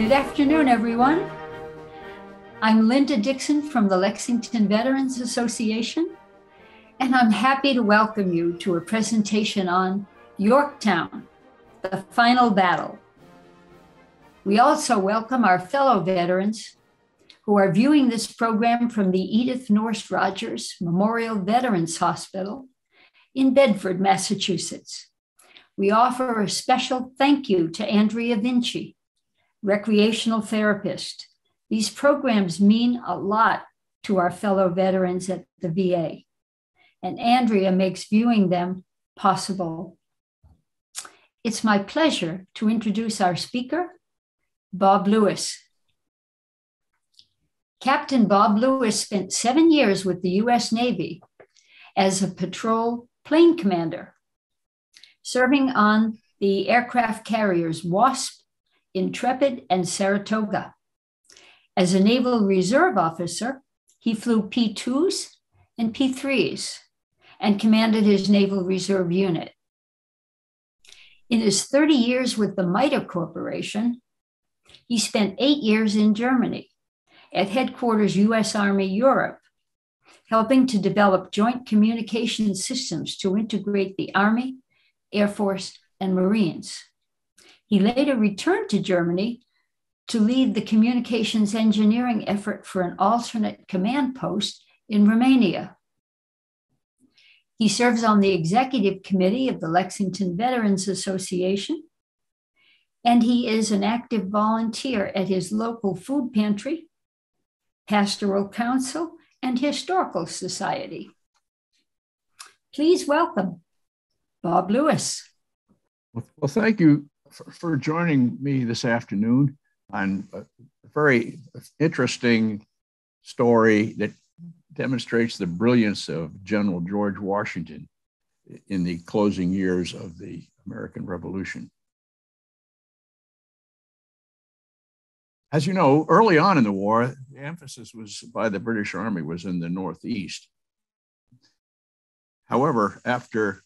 Good afternoon, everyone. I'm Linda Dixon from the Lexington Veterans Association, and I'm happy to welcome you to a presentation on Yorktown, the final battle. We also welcome our fellow veterans who are viewing this program from the Edith Norse Rogers Memorial Veterans Hospital in Bedford, Massachusetts. We offer a special thank you to Andrea Vinci, recreational therapist. These programs mean a lot to our fellow veterans at the VA, and Andrea makes viewing them possible. It's my pleasure to introduce our speaker, Bob Lewis. Captain Bob Lewis spent 7 years with the U.S. Navy as a patrol plane commander, serving on the aircraft carriers Wasp, Intrepid, and Saratoga. As a Naval Reserve officer, he flew P-2s and P-3s and commanded his Naval Reserve unit. In his 30 years with the MITA Corporation, he spent 8 years in Germany at headquarters U.S. Army Europe, helping to develop joint communication systems to integrate the Army, Air Force, and Marines. He later returned to Germany to lead the communications engineering effort for an alternate command post in Romania. He serves on the executive committee of the Lexington Veterans Association, and he is an active volunteer at his local food pantry, pastoral council, and historical society. Please welcome Bob Lewis. Well, thank you for joining me this afternoon on a very interesting story that demonstrates the brilliance of General George Washington in the closing years of the American Revolution. As you know, early on in the war, the emphasis was by the British Army was in the Northeast. However, after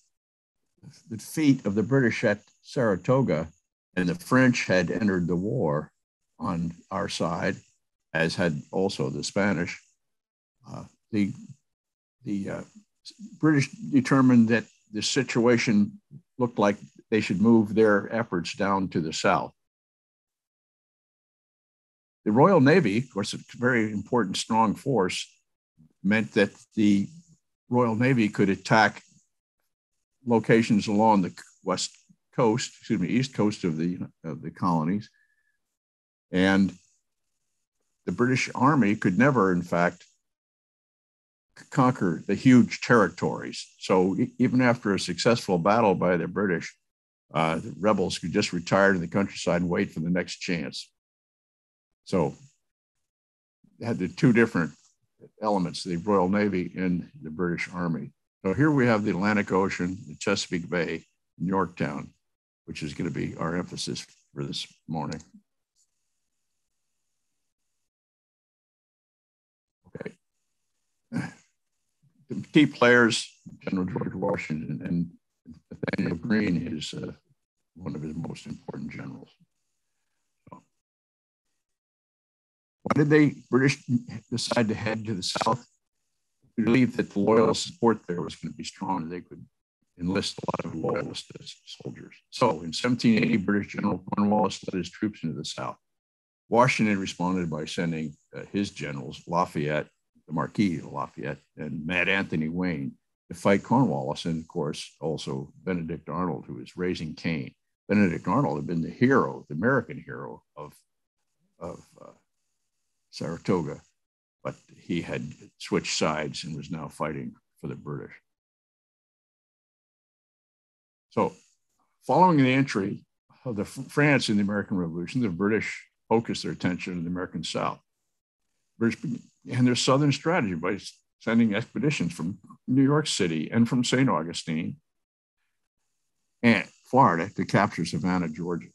the defeat of the British at Saratoga and the French had entered the war on our side, as had also the Spanish, the British determined that the situation looked like they should move their efforts down to the south. The Royal Navy, of course, a very important, strong force, meant that the Royal Navy could attack locations along the east coast of the colonies. And the British Army could never, in fact, conquer the huge territories. So even after a successful battle by the British, the rebels could just retire to the countryside and wait for the next chance. So they had the two different elements, the Royal Navy and the British Army. So here we have the Atlantic Ocean, the Chesapeake Bay, and Yorktown, which is going to be our emphasis for this morning. Okay. The key players, General George Washington, and Nathaniel Greene is one of his most important generals. Why did the British decide to head to the south? We believed that the loyal support there was going to be strong. They could enlist a lot of loyalist soldiers. So in 1780, British General Cornwallis led his troops into the south. Washington responded by sending his generals, Lafayette, the Marquis of Lafayette, and Mad Anthony Wayne to fight Cornwallis, and of course, also Benedict Arnold, who was raising Cain. Benedict Arnold had been the hero, the American hero of Saratoga, but he had switched sides and was now fighting for the British. So following the entry of the France in the American Revolution, the British focused their attention on the American South. British began their southern strategy by sending expeditions from New York City and from St. Augustine and Florida to capture Savannah, Georgia.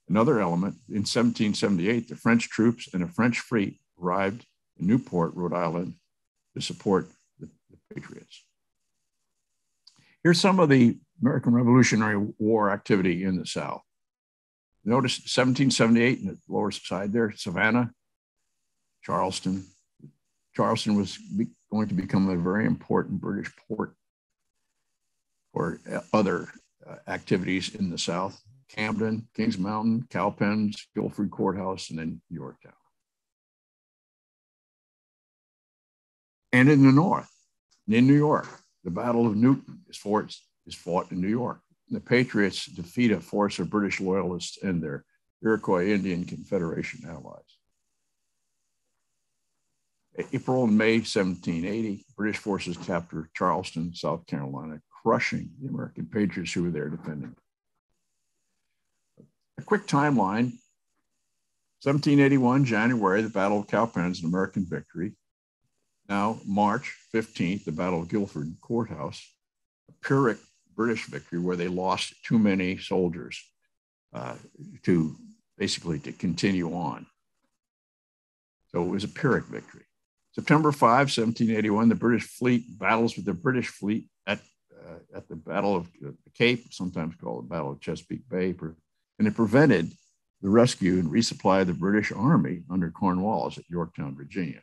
Another element, in 1778, the French troops and a French fleet arrived in Newport, Rhode Island, to support the Patriots. Here's some of the American Revolutionary War activity in the South. Notice 1778 in the lower side there, Savannah, Charleston. Charleston was going to become a very important British port for other activities in the South. Camden, Kings Mountain, Cowpens, Guilford Courthouse, and then Yorktown. And in the North, in New York, the Battle of Newton is fought in New York. The Patriots defeat a force of British loyalists and their Iroquois Indian Confederation allies. April and May 1780, British forces captured Charleston, South Carolina, crushing the American patriots who were there defending. A quick timeline: 1781, January, the Battle of Cowpens, an American victory. Now, March 15th, the Battle of Guilford Courthouse, a Pyrrhic British victory where they lost too many soldiers to continue on. So it was a Pyrrhic victory. September 5, 1781, the British fleet battles with the British fleet at the Battle of the Cape, sometimes called the Battle of Chesapeake Bay, and it prevented the rescue and resupply of the British Army under Cornwallis at Yorktown, Virginia.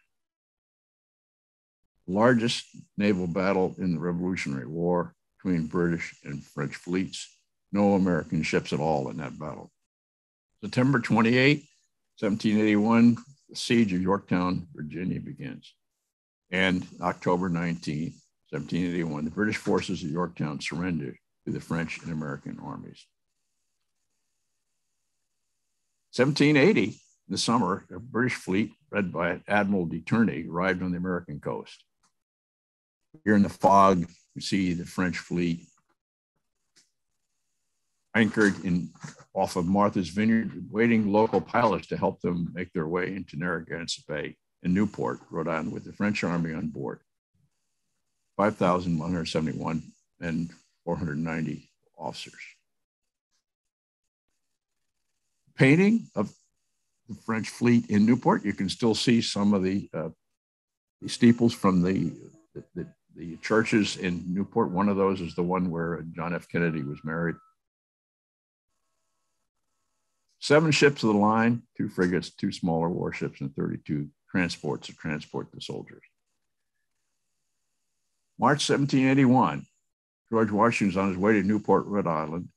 Largest naval battle in the Revolutionary War between British and French fleets. No American ships at all in that battle. September 28, 1781, the Siege of Yorktown, Virginia begins. And October 19, 1781, the British forces at Yorktown surrendered to the French and American armies. 1780, in the summer, a British fleet led by Admiral de Turney arrived on the American coast. Here in the fog, you see the French fleet anchored off of Martha's Vineyard, waiting local pilots to help them make their way into Narragansett Bay in Newport, Rhode Island, with the French Army on board. 5,171 and 490 officers. Painting of the French fleet in Newport, you can still see some of the steeples from the churches in Newport. One of those is the one where John F. Kennedy was married. 7 ships of the line, 2 frigates, 2 smaller warships, and 32 transports to transport the soldiers. March 1781, George Washington's on his way to Newport, Rhode Island.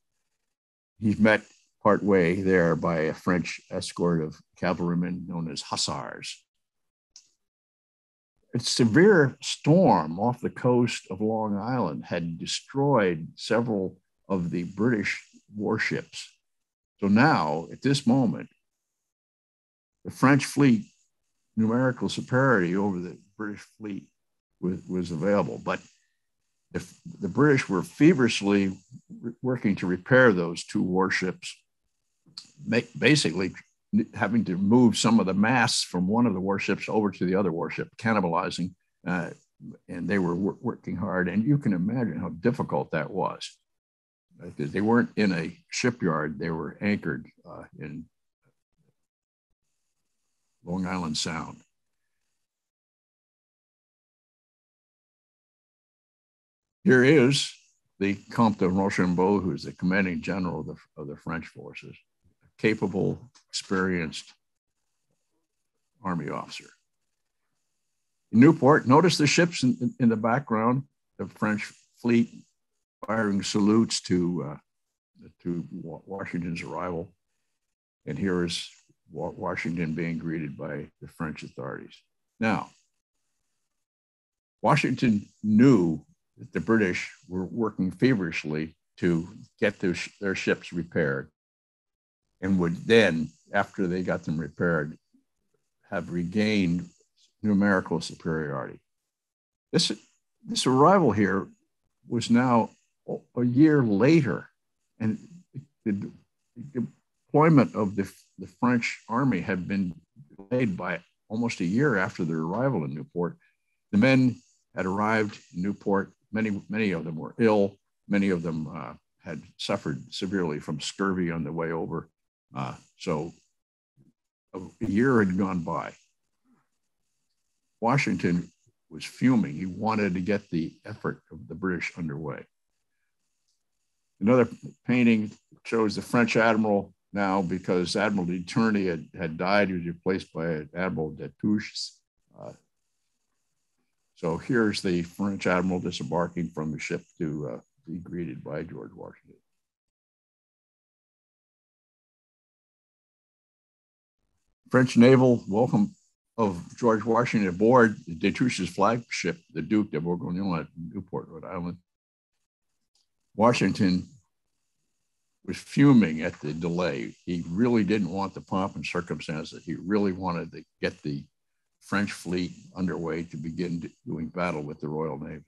He's met partway there by a French escort of cavalrymen known as hussars. A severe storm off the coast of Long Island had destroyed several of the British warships. So now, at this moment, the French fleet, numerical superiority over the British fleet was available. But the British were feverishly working to repair those 2 warships, basically having to move some of the masts from one of the warships over to the other warship, cannibalizing, and they were working hard. And you can imagine how difficult that was, because they weren't in a shipyard, they were anchored in Long Island Sound. Here is the Comte de Rochambeau, who is the commanding general of the French forces, a capable, experienced army officer. In Newport, notice the ships in the background, the French fleet firing salutes to Washington's arrival. And here is Washington being greeted by the French authorities. Now, Washington knew that the British were working feverishly to get their ships repaired, and would then, after they got them repaired, have regained numerical superiority. This arrival here was now a year later, and the deployment of the French army had been delayed by almost a year after their arrival in Newport. The men had arrived in Newport. Many of them were ill. Many of them had suffered severely from scurvy on the way over. So a year had gone by. Washington was fuming. He wanted to get the effort of the British underway. Another painting shows the French admiral now because Admiral de Tournay had died. He was replaced by Admiral Destouches. So here's the French admiral disembarking from the ship to be greeted by George Washington. French naval welcome of George Washington aboard Destouches' flagship, the Duc de Bourguignon at Newport, Rhode Island. Washington was fuming at the delay. He really didn't want the pomp and circumstances. He really wanted to get the French fleet underway to begin doing battle with the Royal Navy.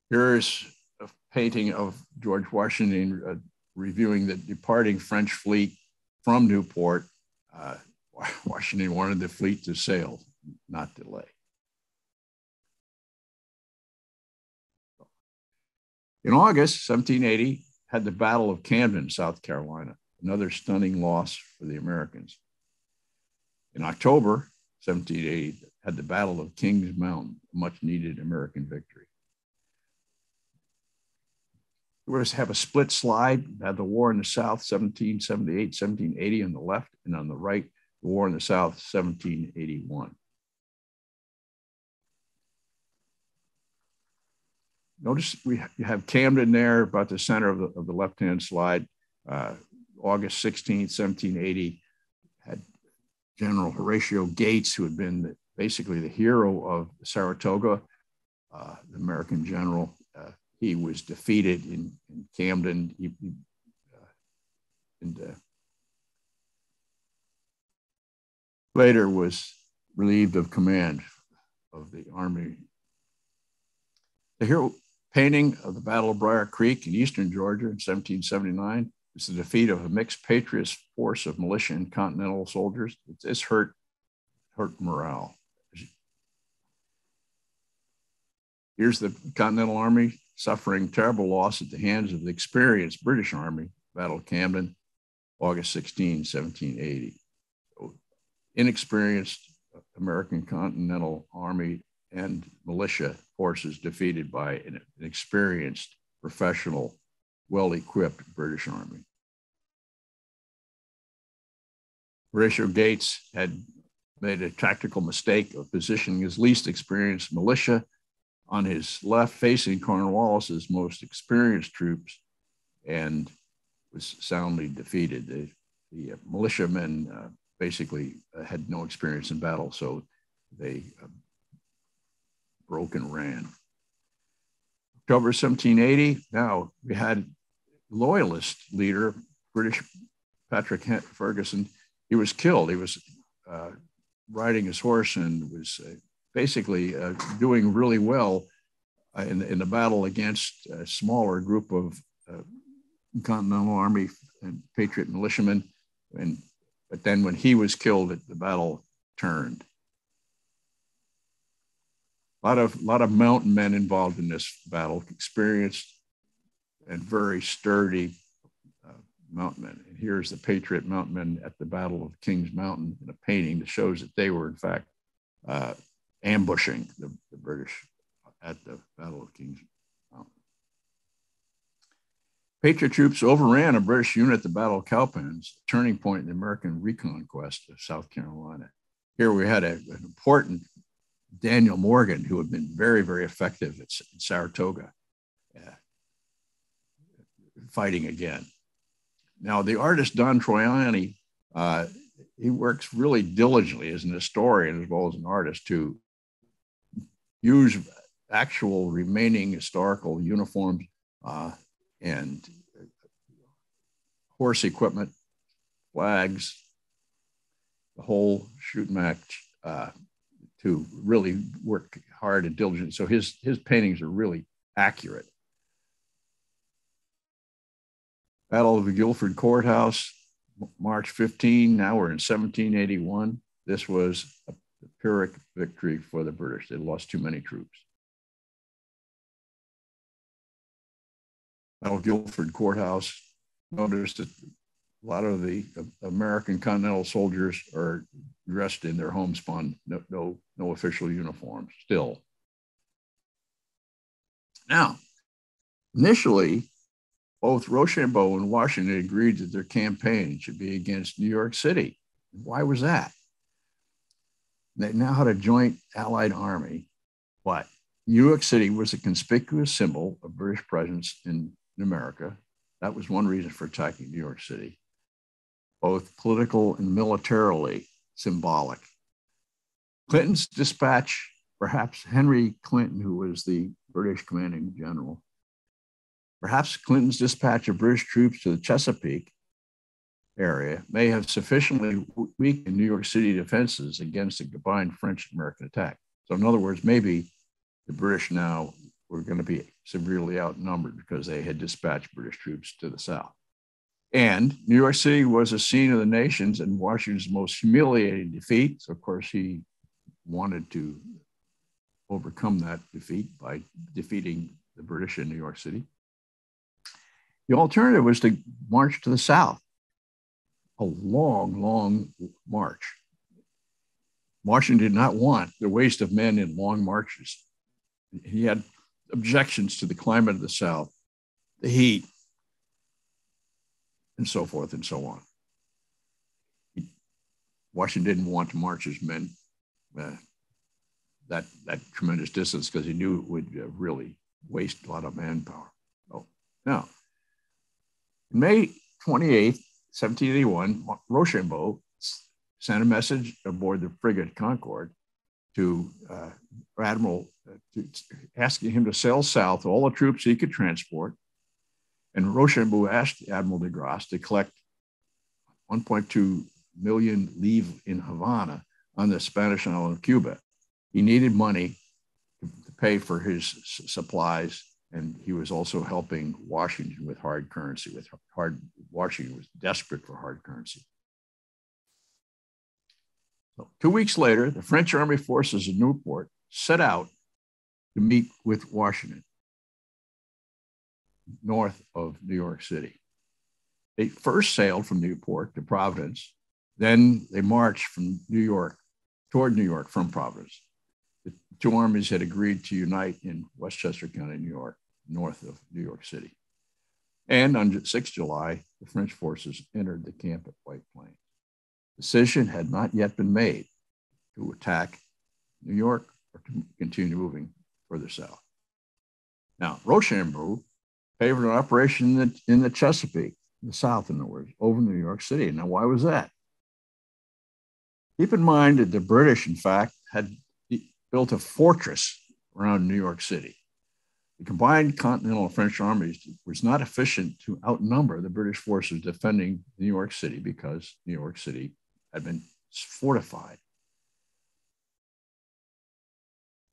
Here's a painting of George Washington reviewing the departing French fleet from Newport. Washington wanted the fleet to sail, not delay. In August 1780, had the Battle of Camden, South Carolina, another stunning loss for the Americans. In October 1780, had the Battle of Kings Mountain, a much needed American victory. We have a split slide, had the war in the South, 1778, 1780 on the left, and on the right, the war in the South, 1781. Notice you have Camden there, about the center of the left-hand slide. August 16th, 1780, had General Horatio Gates, who had been basically the hero of Saratoga, the American general. He was defeated in Camden. Later was relieved of command of the army. The hero painting of the Battle of Briar Creek in eastern Georgia in 1779 is the defeat of a mixed patriot force of militia and Continental soldiers. This hurt morale. Here's the Continental Army suffering terrible loss at the hands of the experienced British Army, Battle of Camden, August 16, 1780. So, inexperienced American Continental Army and militia forces defeated by an experienced, professional, well-equipped British Army. Horatio Gates had made a tactical mistake of positioning his least experienced militia on his left, facing Cornwallis's most experienced troops, and was soundly defeated. The militiamen basically had no experience in battle, so they broke and ran. October 1780, now we had loyalist leader, British Patrick Ferguson. He was killed. He was riding his horse and was basically doing really well in the battle against a smaller group of Continental Army and Patriot militiamen. But then when he was killed, the battle turned. A lot of mountain men involved in this battle, experienced and very sturdy mountain men. And here's the Patriot mountain men at the Battle of Kings Mountain in a painting that shows that they were, in fact, ambushing the British at the Battle of Kings Mountain. Patriot troops overran a British unit at the Battle of Cowpens, a turning point in the American reconquest of South Carolina. Here we had an important Daniel Morgan, who had been very, very effective at Saratoga, fighting again. Now, the artist Don Troiani, he works really diligently as an historian as well as an artist to use actual remaining historical uniforms and horse equipment, flags, the whole shoot match, to really work hard and diligent. So his paintings are really accurate. Battle of the Guilford Courthouse, March 15. Now we're in 1781. This was a Pyrrhic victory for the British. They lost too many troops. Battle of Guilford Courthouse. Notice that a lot of the American Continental soldiers are dressed in their homespun, no official uniforms still. Now, initially, both Rochambeau and Washington agreed that their campaign should be against New York City. Why was that? They now had a joint Allied army, but New York City was a conspicuous symbol of British presence in America. That was one reason for attacking New York City, both political and militarily symbolic. Clinton's dispatch, perhaps Henry Clinton, who was the British commanding general, perhaps Clinton's dispatch of British troops to the Chesapeake area may have sufficiently weakened New York City defenses against a combined French-American attack. So in other words, maybe the British now were going to be severely outnumbered because they had dispatched British troops to the south. And New York City was a scene of the nation's and Washington's most humiliating defeat. So of course, he wanted to overcome that defeat by defeating the British in New York City. The alternative was to march to the south, a long, long march. Washington did not want the waste of men in long marches. He had objections to the climate of the South, the heat, and so forth and so on. Washington didn't want to march his men that tremendous distance because he knew it would really waste a lot of manpower. Oh, now, May 28th, 1781, Rochambeau sent a message aboard the frigate Concord to Admiral, asking him to sail south all the troops he could transport. And Rochambeau asked Admiral de Grasse to collect 1.2 million livres in Havana on the Spanish island of Cuba. He needed money to pay for his supplies, and he was also helping Washington with hard currency. Washington was desperate for hard currency. So 2 weeks later, the French Army forces in Newport set out to meet with Washington, north of New York City. They first sailed from Newport to Providence. Then they marched from New York toward New York from Providence. The two armies had agreed to unite in Westchester County, New York, north of New York City. And on 6 July, the French forces entered the camp at White Plains. Decision had not yet been made to attack New York or to continue moving further south. Now, Rochambeau favored an operation in the Chesapeake, in the south, in other words, over New York City. Now, why was that? Keep in mind that the British, in fact, had built a fortress around New York City. The combined Continental and French armies was not efficient to outnumber the British forces defending New York City because New York City had been fortified.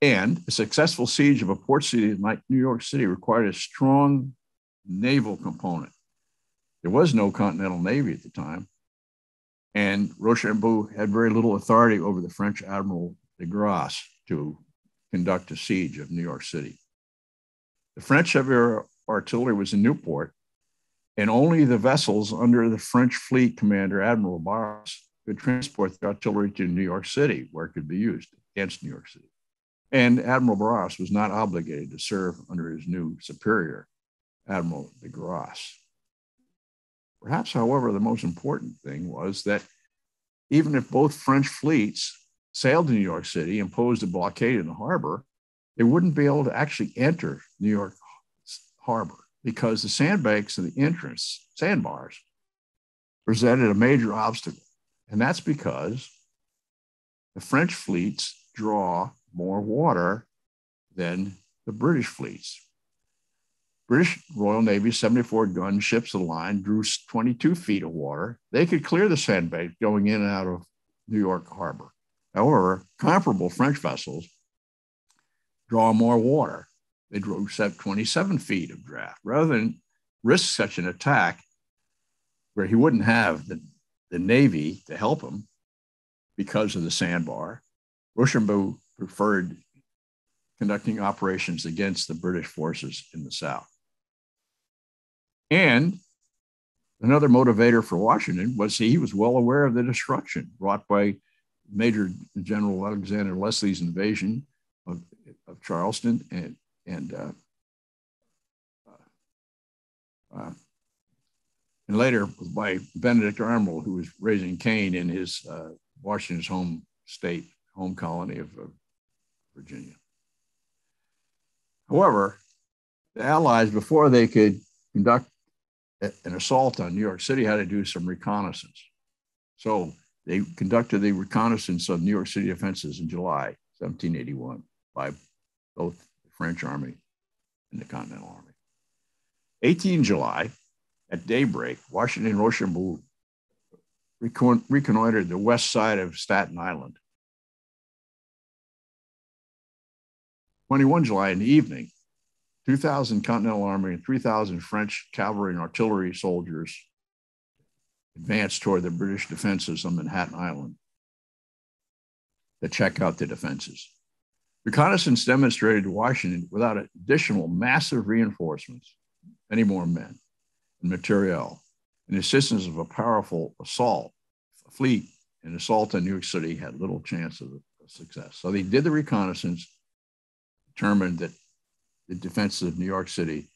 And a successful siege of a port city like New York City required a strong naval component. There was no Continental Navy at the time, and Rochambeau had very little authority over the French Admiral de Grasse to conduct a siege of New York City. The French heavy artillery was in Newport, and only the vessels under the French fleet commander, Admiral Barras, could transport the artillery to New York City, where it could be used against New York City. And Admiral Barras was not obligated to serve under his new superior, Admiral de Grasse. Perhaps, however, the most important thing was that even if both French fleets sailed to New York City, imposed a blockade in the harbor, they wouldn't be able to actually enter New York harbor because the sandbanks and the entrance, sandbars, presented a major obstacle. And that's because the French fleets draw more water than the British fleets. British Royal Navy 74-gun ships of the line drew 22 feet of water. They could clear the sandbank going in and out of New York harbor. However, comparable French vessels draw more water. They drew 27 feet of draft. Rather than risk such an attack where he wouldn't have the Navy to help him because of the sandbar, Rochambeau preferred conducting operations against the British forces in the South. And another motivator for Washington was he was well aware of the destruction wrought by Major General Alexander Leslie's invasion of Charleston and and later by Benedict Arnold, who was raising cane in his Washington's home state, home colony of Virginia. However, the Allies, before they could conduct an assault on New York City, had to do some reconnaissance. So they conducted the reconnaissance of New York City defenses in July 1781 by both the French Army and the Continental Army. 18 July, at daybreak, Washington and Rochambeau reconnoitered the west side of Staten Island. 21 July in the evening, 2,000 Continental Army and 3,000 French cavalry and artillery soldiers advanced toward the British defenses on Manhattan Island to check out the defenses. Reconnaissance demonstrated to Washington, without additional massive reinforcements, many more men and materiel, and the assistance of a powerful assault fleet, an assault on New York City had little chance of success. So they did the reconnaissance, determined that the defenses of New York City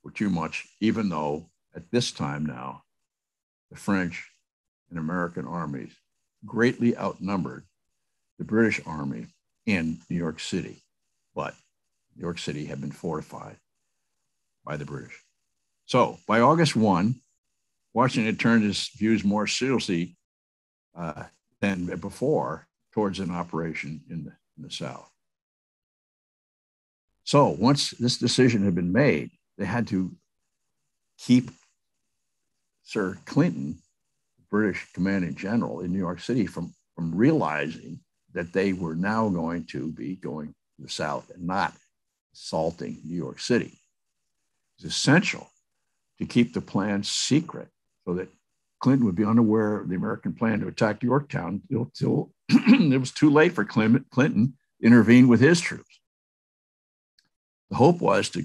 were too much, even though at this time now, the French and American armies greatly outnumbered the British army in New York City. But New York City had been fortified by the British. So by August 1, Washington had turned his views more seriously than before towards an operation in the South. So once this decision had been made, they had to keep Sir Clinton, British commanding general in New York City, from realizing that they were now going to be going to the South and not assaulting New York City. It's essential to keep the plan secret so that Clinton would be unaware of the American plan to attack Yorktown until it was too late for Clinton to intervene with his troops. The hope was to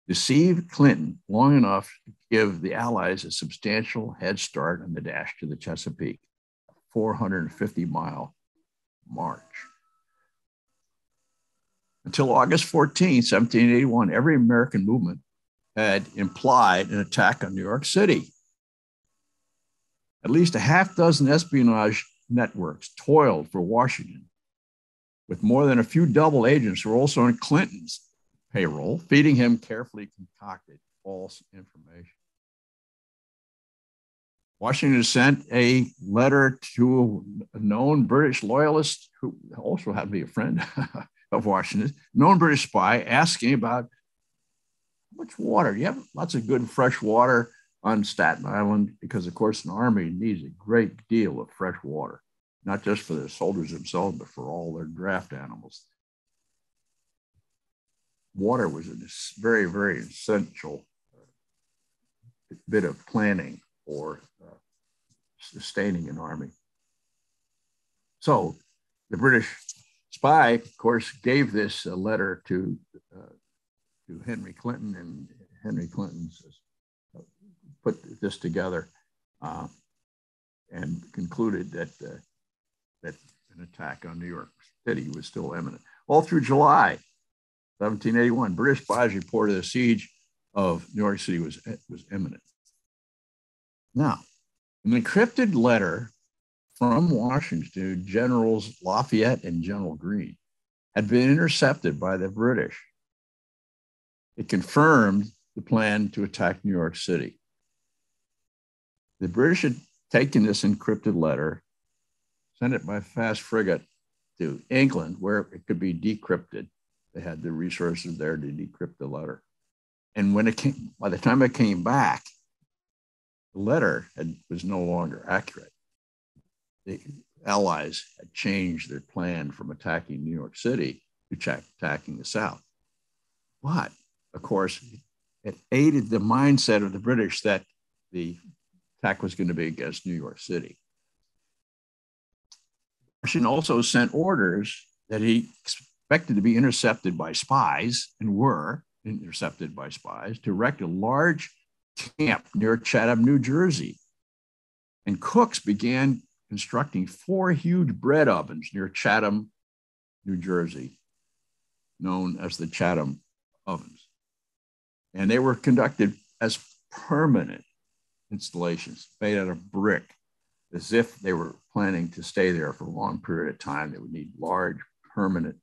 deceive Clinton long enough to give the Allies a substantial head start on the dash to the Chesapeake, a 450-mile march. Until August 14, 1781, every American movement had implied an attack on New York City. At least a half dozen espionage networks toiled for Washington, with more than a few double agents who were also on Clinton's payroll, feeding him carefully concocted false information. Washington sent a letter to a known British loyalist who also happened to be a friend of Washington, known British spy, asking about how much water. You have lots of good fresh water on Staten Island, because of course an army needs a great deal of fresh water, not just for the soldiers themselves, but for all their draft animals. Water was a very, very essential bit of planning for sustaining an army. So the British spy, of course, gave this letter to Henry Clinton, and Henry Clinton put this together and concluded that an attack on New York City was still imminent. All through July 1781, British spies reported the siege of New York City was imminent. Now, an encrypted letter from Washington to Generals Lafayette and General Greene had been intercepted by the British. It confirmed the plan to attack New York City. The British had taken this encrypted letter, sent it by fast frigate to England, where it could be decrypted. They had the resources there to decrypt the letter. And when it came, by the time it came back, the letter was no longer accurate. The Allies had changed their plan from attacking New York City to attacking the South. But, of course, it aided the mindset of the British that the attack was going to be against New York City. Washington also sent orders that he expected to be intercepted by spies, and were intercepted by spies, to erect a large camp near Chatham, New Jersey. And cooks began constructing 4 huge bread ovens near Chatham, New Jersey, known as the Chatham Ovens. And they were conducted as permanent installations made out of brick, as if they were planning to stay there for a long period of time. They would need large, permanent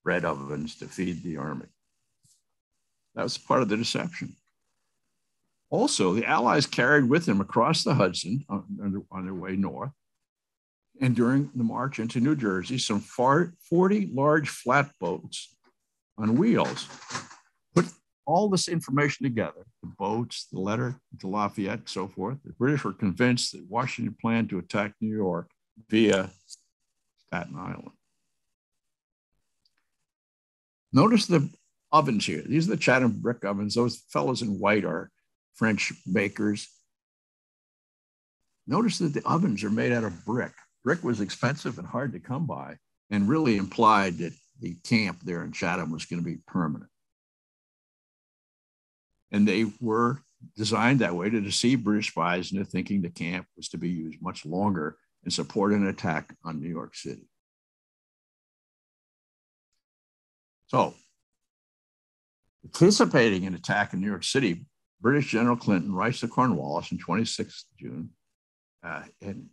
red ovens to feed the army. That was part of the deception. Also, the Allies carried with them across the Hudson on their way north, and during the march into New Jersey, some 40 large flatboats on wheels. Put all this information together, the boats, the letter to Lafayette, and so forth. The British were convinced that Washington planned to attack New York via Staten Island. Notice the ovens here. These are the Chatham brick ovens. Those fellows in white are French bakers. Notice that the ovens are made out of brick. Brick was expensive and hard to come by, and really implied that the camp there in Chatham was going to be permanent. And they were designed that way to deceive British spies into thinking the camp was to be used much longer and support an attack on New York City. So, anticipating an attack in New York City, British General Clinton writes to Cornwallis on 26th June. And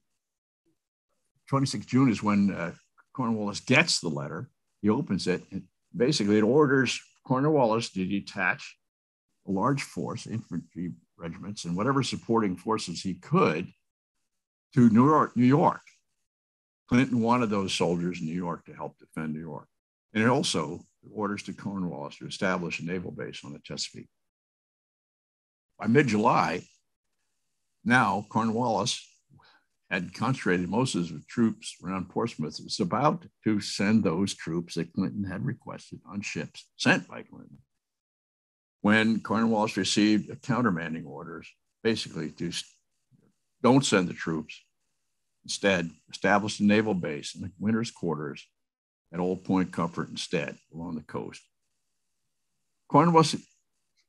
26th June is when Cornwallis gets the letter. He opens it, and basically it orders Cornwallis to detach a large force, infantry regiments, and whatever supporting forces he could to New York. Clinton wanted those soldiers in New York to help defend New York. And it also orders to Cornwallis to establish a naval base on the Chesapeake. By mid-July, now Cornwallis had concentrated most of his troops around Portsmouth. It was about to send those troops that Clinton had requested on ships sent by Clinton, when Cornwallis received countermanding orders, basically to don't send the troops. Instead, establish a naval base in the winter's quarters at Old Point Comfort instead, along the coast. Cornwallis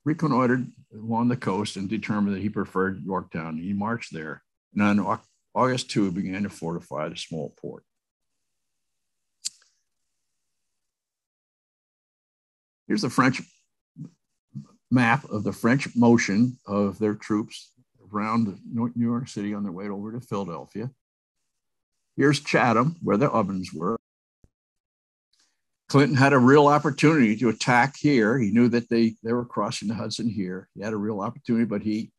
reconnoitered along the coast and determined that he preferred Yorktown. He marched there, and on August 2, began to fortify the small port. Here's the French map of the French motion of their troops around New York City on their way over to Philadelphia. Here's Chatham, where the ovens were. Clinton had a real opportunity to attack here. He knew that they were crossing the Hudson here. He had a real opportunity, but he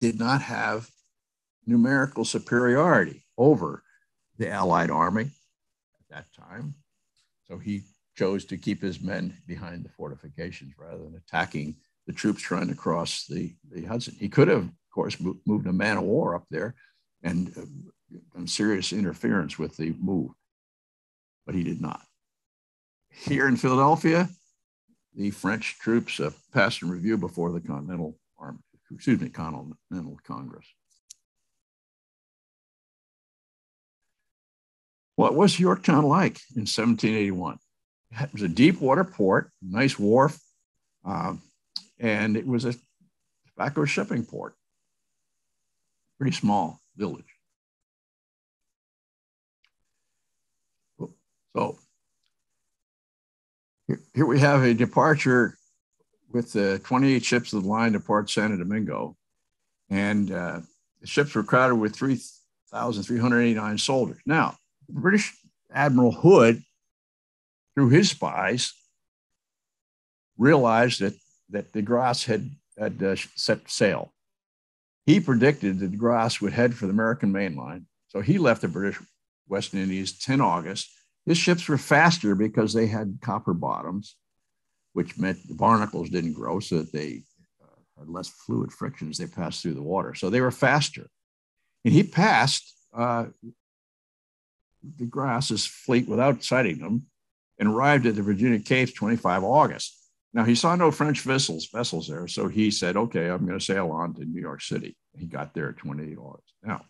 did not have numerical superiority over the Allied army at that time. So he chose to keep his men behind the fortifications rather than attacking the troops trying to cross the Hudson. He could have, of course, moved a man of war up there and done serious interference with the move, but he did not. Here in Philadelphia, the French troops passed in review before the Continental Congress. What was Yorktown like in 1781? It was a deep water port, nice wharf, and it was a tobacco shipping port. Pretty small village. So here we have a departure with the 28 ships of the line depart Santo Domingo, and the ships were crowded with 3,389 soldiers. Now, British Admiral Hood, through his spies, realized that de Grasse had set sail. He predicted that de Grasse would head for the American mainline, so he left the British West Indies 10 August. His ships were faster because they had copper bottoms, which meant the barnacles didn't grow, so that they had less fluid friction as they passed through the water. So they were faster. And he passed de Grasse's fleet without sighting them and arrived at the Virginia Capes 25 August. Now, he saw no French vessels there, so he said, okay, I'm going to sail on to New York City. He got there at 28 August. Now,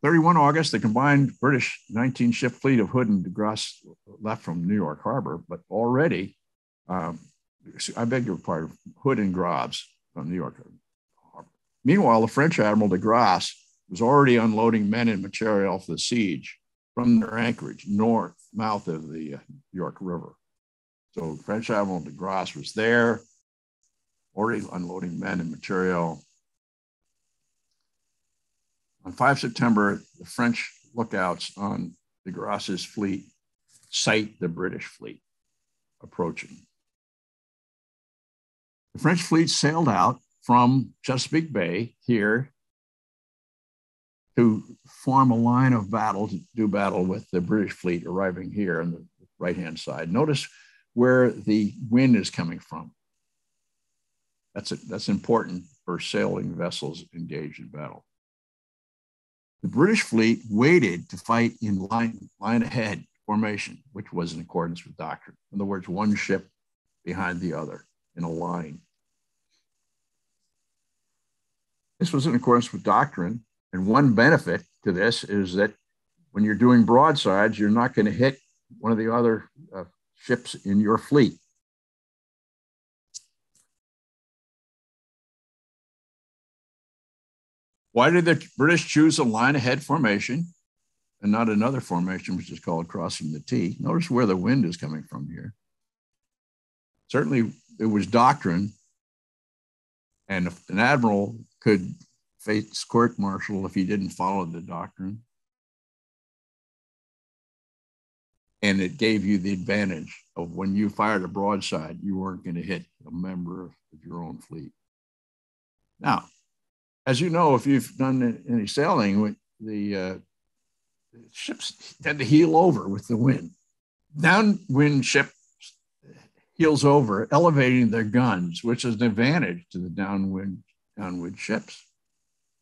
31 August, the combined British 19-ship fleet of Hood and de Grasse left from New York Harbor, but already, I beg your pardon, Hood and Grasse from New York Harbor. Meanwhile, the French Admiral de Grasse was already unloading men and material for the siege from their anchorage mouth of the York River. So French Admiral de Grasse was there, already unloading men and material. On 5 September, the French lookouts on de Grasse's fleet sight the British fleet approaching. The French fleet sailed out from Chesapeake Bay here to form a line of battle to do battle with the British fleet arriving here on the right-hand side. Notice where the wind is coming from. That's important for sailing vessels engaged in battle. The British fleet waited to fight in line ahead formation, which was in accordance with doctrine. In other words, one ship behind the other in a line. This was in accordance with doctrine. And one benefit to this is that when you're doing broadsides, you're not going to hit one of the other ships in your fleet. Why did the British choose a line ahead formation and not another formation, which is called crossing the T? Notice where the wind is coming from here. Certainly, it was doctrine, and if an admiral could face court-martial if he didn't follow the doctrine. And it gave you the advantage of when you fired a broadside, you weren't going to hit a member of your own fleet. Now, as you know, if you've done any sailing, the ships tend to heel over with the wind. Downwind ship heels over, elevating their guns, which is an advantage to the downwind ships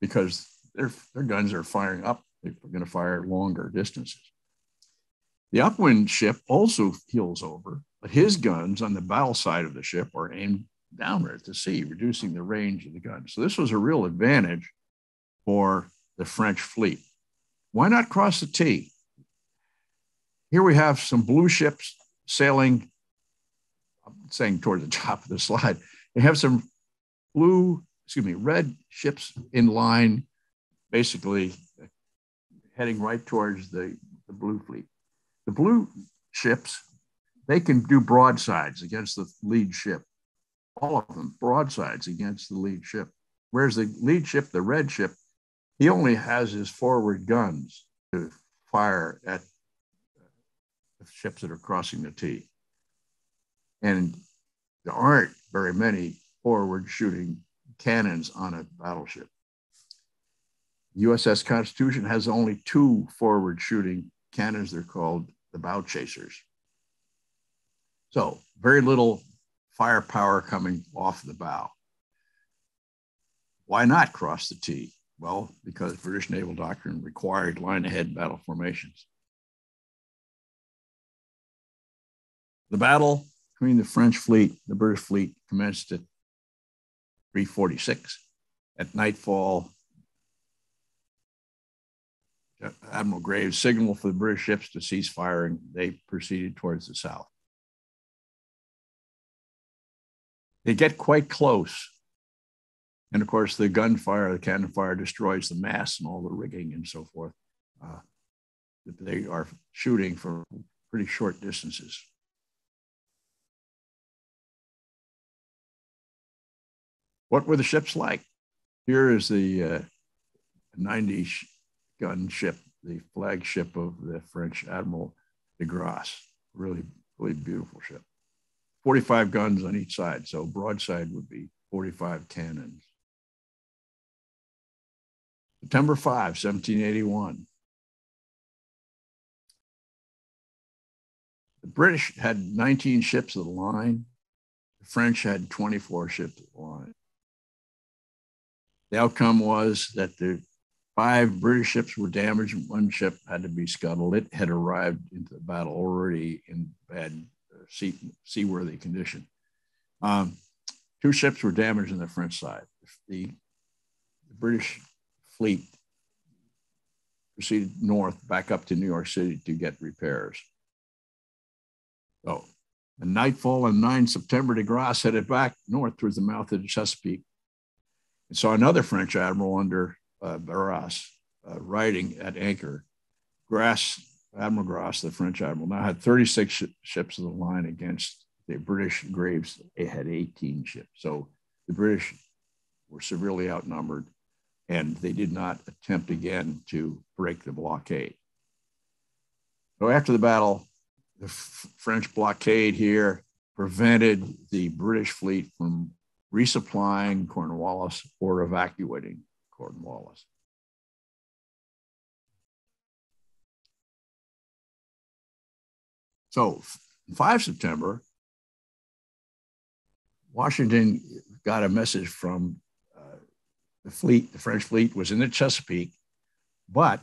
because their guns are firing up. They're going to fire longer distances. The upwind ship also heels over, but his guns on the bow side of the ship are aimed downward at the sea, reducing the range of the gun. So this was a real advantage for the French fleet. Why not cross the T? Here we have some blue ships sailing, I'm saying toward the top of the slide. They have some red ships in line, basically heading right towards the blue fleet. The blue ships, they can do broadsides against the lead ship. All of them, broadsides against the lead ship. Whereas the lead ship, the red ship, he only has his forward guns to fire at the ships that are crossing the T. And there aren't very many forward shooting cannons on a battleship. USS Constitution has only 2 forward shooting cannons. They're called the bow chasers. So very little firepower coming off the bow. Why not cross the T? Well, because British naval doctrine required line ahead battle formations. The battle between the French fleet and the British fleet commenced at 3:46. At nightfall, Admiral Graves signaled for the British ships to cease firing. They proceeded towards the south. They get quite close. And of course, the gunfire, the cannon fire destroys the masts and all the rigging and so forth. They are shooting for pretty short distances. What were the ships like? Here is the 90-gun ship, the flagship of the French Admiral de Grasse. Really, really beautiful ship. 45 guns on each side, so broadside would be 45 cannons. September 5, 1781. The British had 19 ships of the line. The French had 24 ships of the line. The outcome was that the 5 British ships were damaged and 1 ship had to be scuttled. It had arrived into the battle already in bad seaworthy condition. 2 ships were damaged on the French side. The British fleet proceeded north back up to New York City to get repairs. So, at nightfall on 9 September, de Grasse headed back north towards the mouth of the Chesapeake and saw another French admiral under Barras riding at anchor. Admiral Grasse, the French admiral, now had 36 ships of the line against the British Graves. They had 18 ships. So the British were severely outnumbered, and they did not attempt again to break the blockade. So after the battle, the French blockade here prevented the British fleet from resupplying Cornwallis or evacuating Cornwallis. So 5 September, Washington got a message from the fleet. The French fleet was in the Chesapeake, but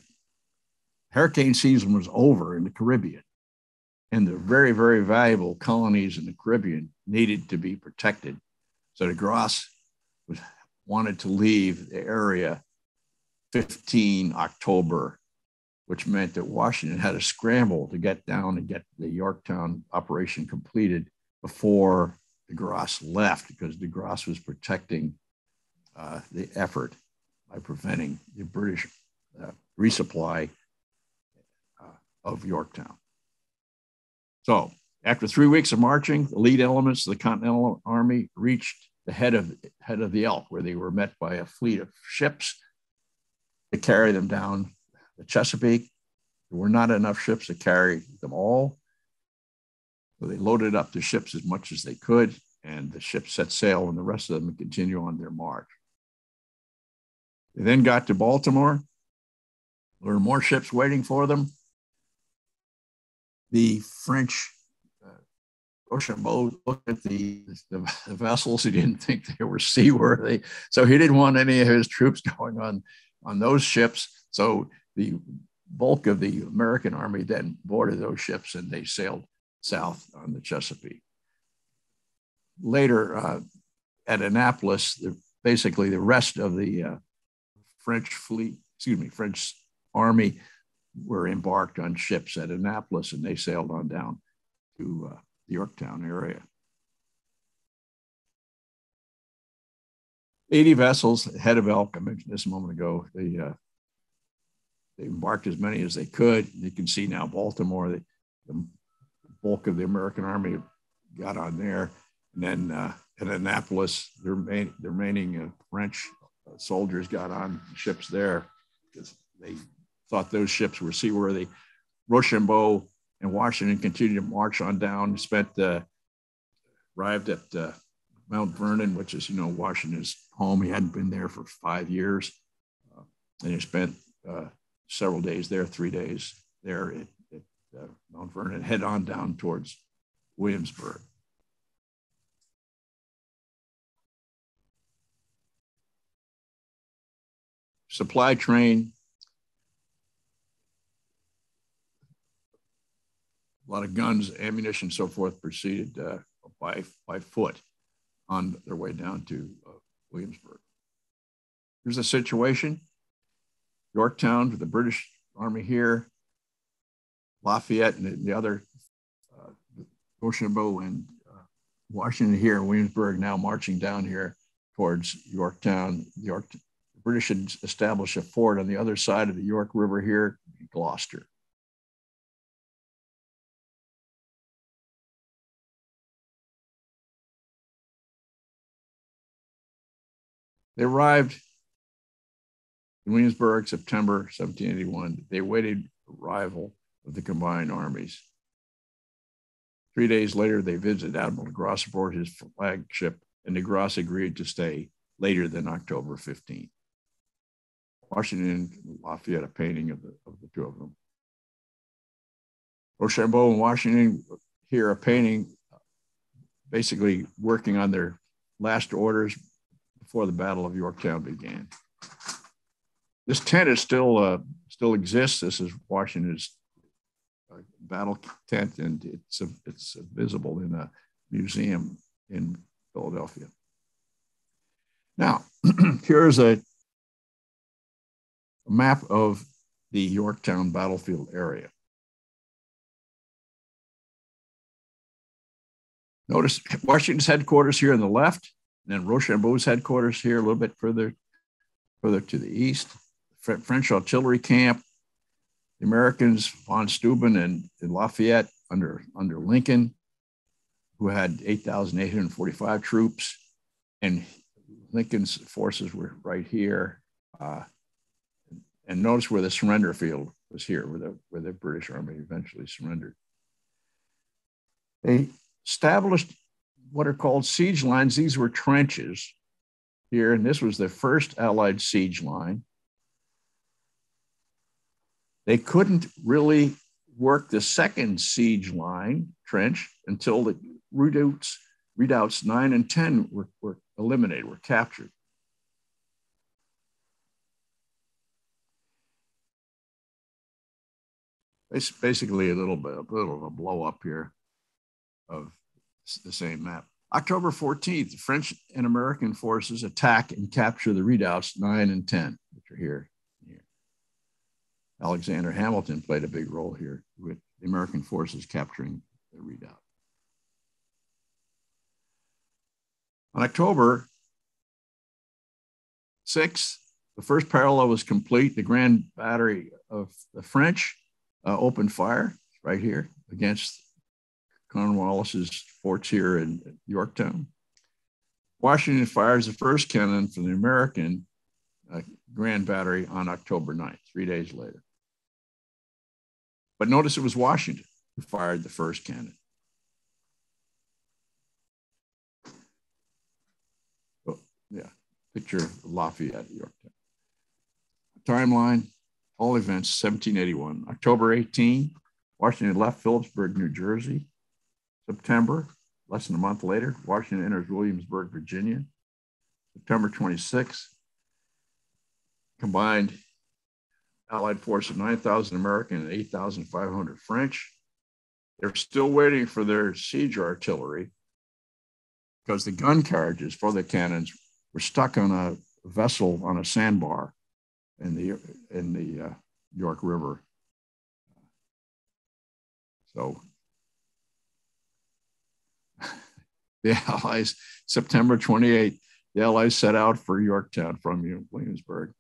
hurricane season was over in the Caribbean, and the very, very valuable colonies in the Caribbean needed to be protected. So de Grasse wanted to leave the area 15 October, which meant that Washington had to scramble to get down and get the Yorktown operation completed before de Grasse left, because de Grasse was protecting the effort by preventing the British resupply of Yorktown. So after 3 weeks of marching, the lead elements of the Continental Army reached the head of the Elk, where they were met by a fleet of ships to carry them down the Chesapeake. There were not enough ships to carry them all, so they loaded up the ships as much as they could, and the ships set sail, and the rest of them continue on their march. They then got to Baltimore. There were more ships waiting for them. The French Rochambeau looked at the vessels. He didn't think they were seaworthy, so he didn't want any of his troops going on those ships. So the bulk of the American army then boarded those ships, and they sailed south on the Chesapeake. Later, at Annapolis, basically the rest of the French army were embarked on ships at Annapolis, and they sailed on down to the Yorktown area. 80 vessels, head of Elk, I mentioned this a moment ago. They embarked as many as they could. You can see now Baltimore, the bulk of the American army got on there. And then at Annapolis, the remaining French soldiers got on ships there because they thought those ships were seaworthy. Rochambeau and Washington continued to march on down, arrived at Mount Vernon, which is, Washington's home. He hadn't been there for 5 years. And he spent several days there, 3 days there at Mount Vernon, head on down towards Williamsburg. Supply train, a lot of guns, ammunition, so forth, proceeded by foot on their way down to Williamsburg. Here's the situation. Yorktown, with the British Army here, Lafayette and the other, Rochambeau and Washington here, Williamsburg now marching down here towards Yorktown. The British had established a fort on the other side of the York River here, Gloucester. They arrived in Williamsburg, September 1781. They awaited arrival of the combined armies. 3 days later, they visited Admiral de Grasse aboard his flagship, and de Grasse agreed to stay later than October 15th. Washington and Lafayette, a painting of the two of them. Rochambeau and Washington here, a painting, basically working on their last orders before the Battle of Yorktown began. This tent is still exists. This is Washington's battle tent, and it's visible in a museum in Philadelphia. Now, here's a map of the Yorktown battlefield area. Notice Washington's headquarters here on the left, and then Rochambeau's headquarters here a little bit further to the east. French artillery camp, the Americans, von Steuben and Lafayette under Lincoln, who had 8,845 troops, and Lincoln's forces were right here. And notice where the surrender field was here, where the British Army eventually surrendered. They established what are called siege lines. These were trenches here, and this was the first Allied siege line. They couldn't really work the second siege line trench until the redoubts 9 and 10 were eliminated, were captured. It's basically a little of a blow up here of the same map. October 14th, the French and American forces attack and capture the redoubts 9 and 10, which are here. Alexander Hamilton played a big role here with the American forces capturing the redoubt. On October 6th, the first parallel was complete. The Grand Battery of the French opened fire right here against Cornwallis's forts here in Yorktown. Washington fires the first cannon from the American Grand Battery on October 9th, 3 days later. But notice it was Washington who fired the first cannon. Oh, yeah, picture of Lafayette, Yorktown. Timeline, all events, 1781. October 18, Washington left Phillipsburg, New Jersey. September, less than a month later, Washington enters Williamsburg, Virginia. September 26, combined Allied force of 9,000 American and 8,500 French. They're still waiting for their siege artillery because the gun carriages for the cannons were stuck on a vessel on a sandbar in the York River. So the Allies, September 28th, the Allies set out for Yorktown from Williamsburg.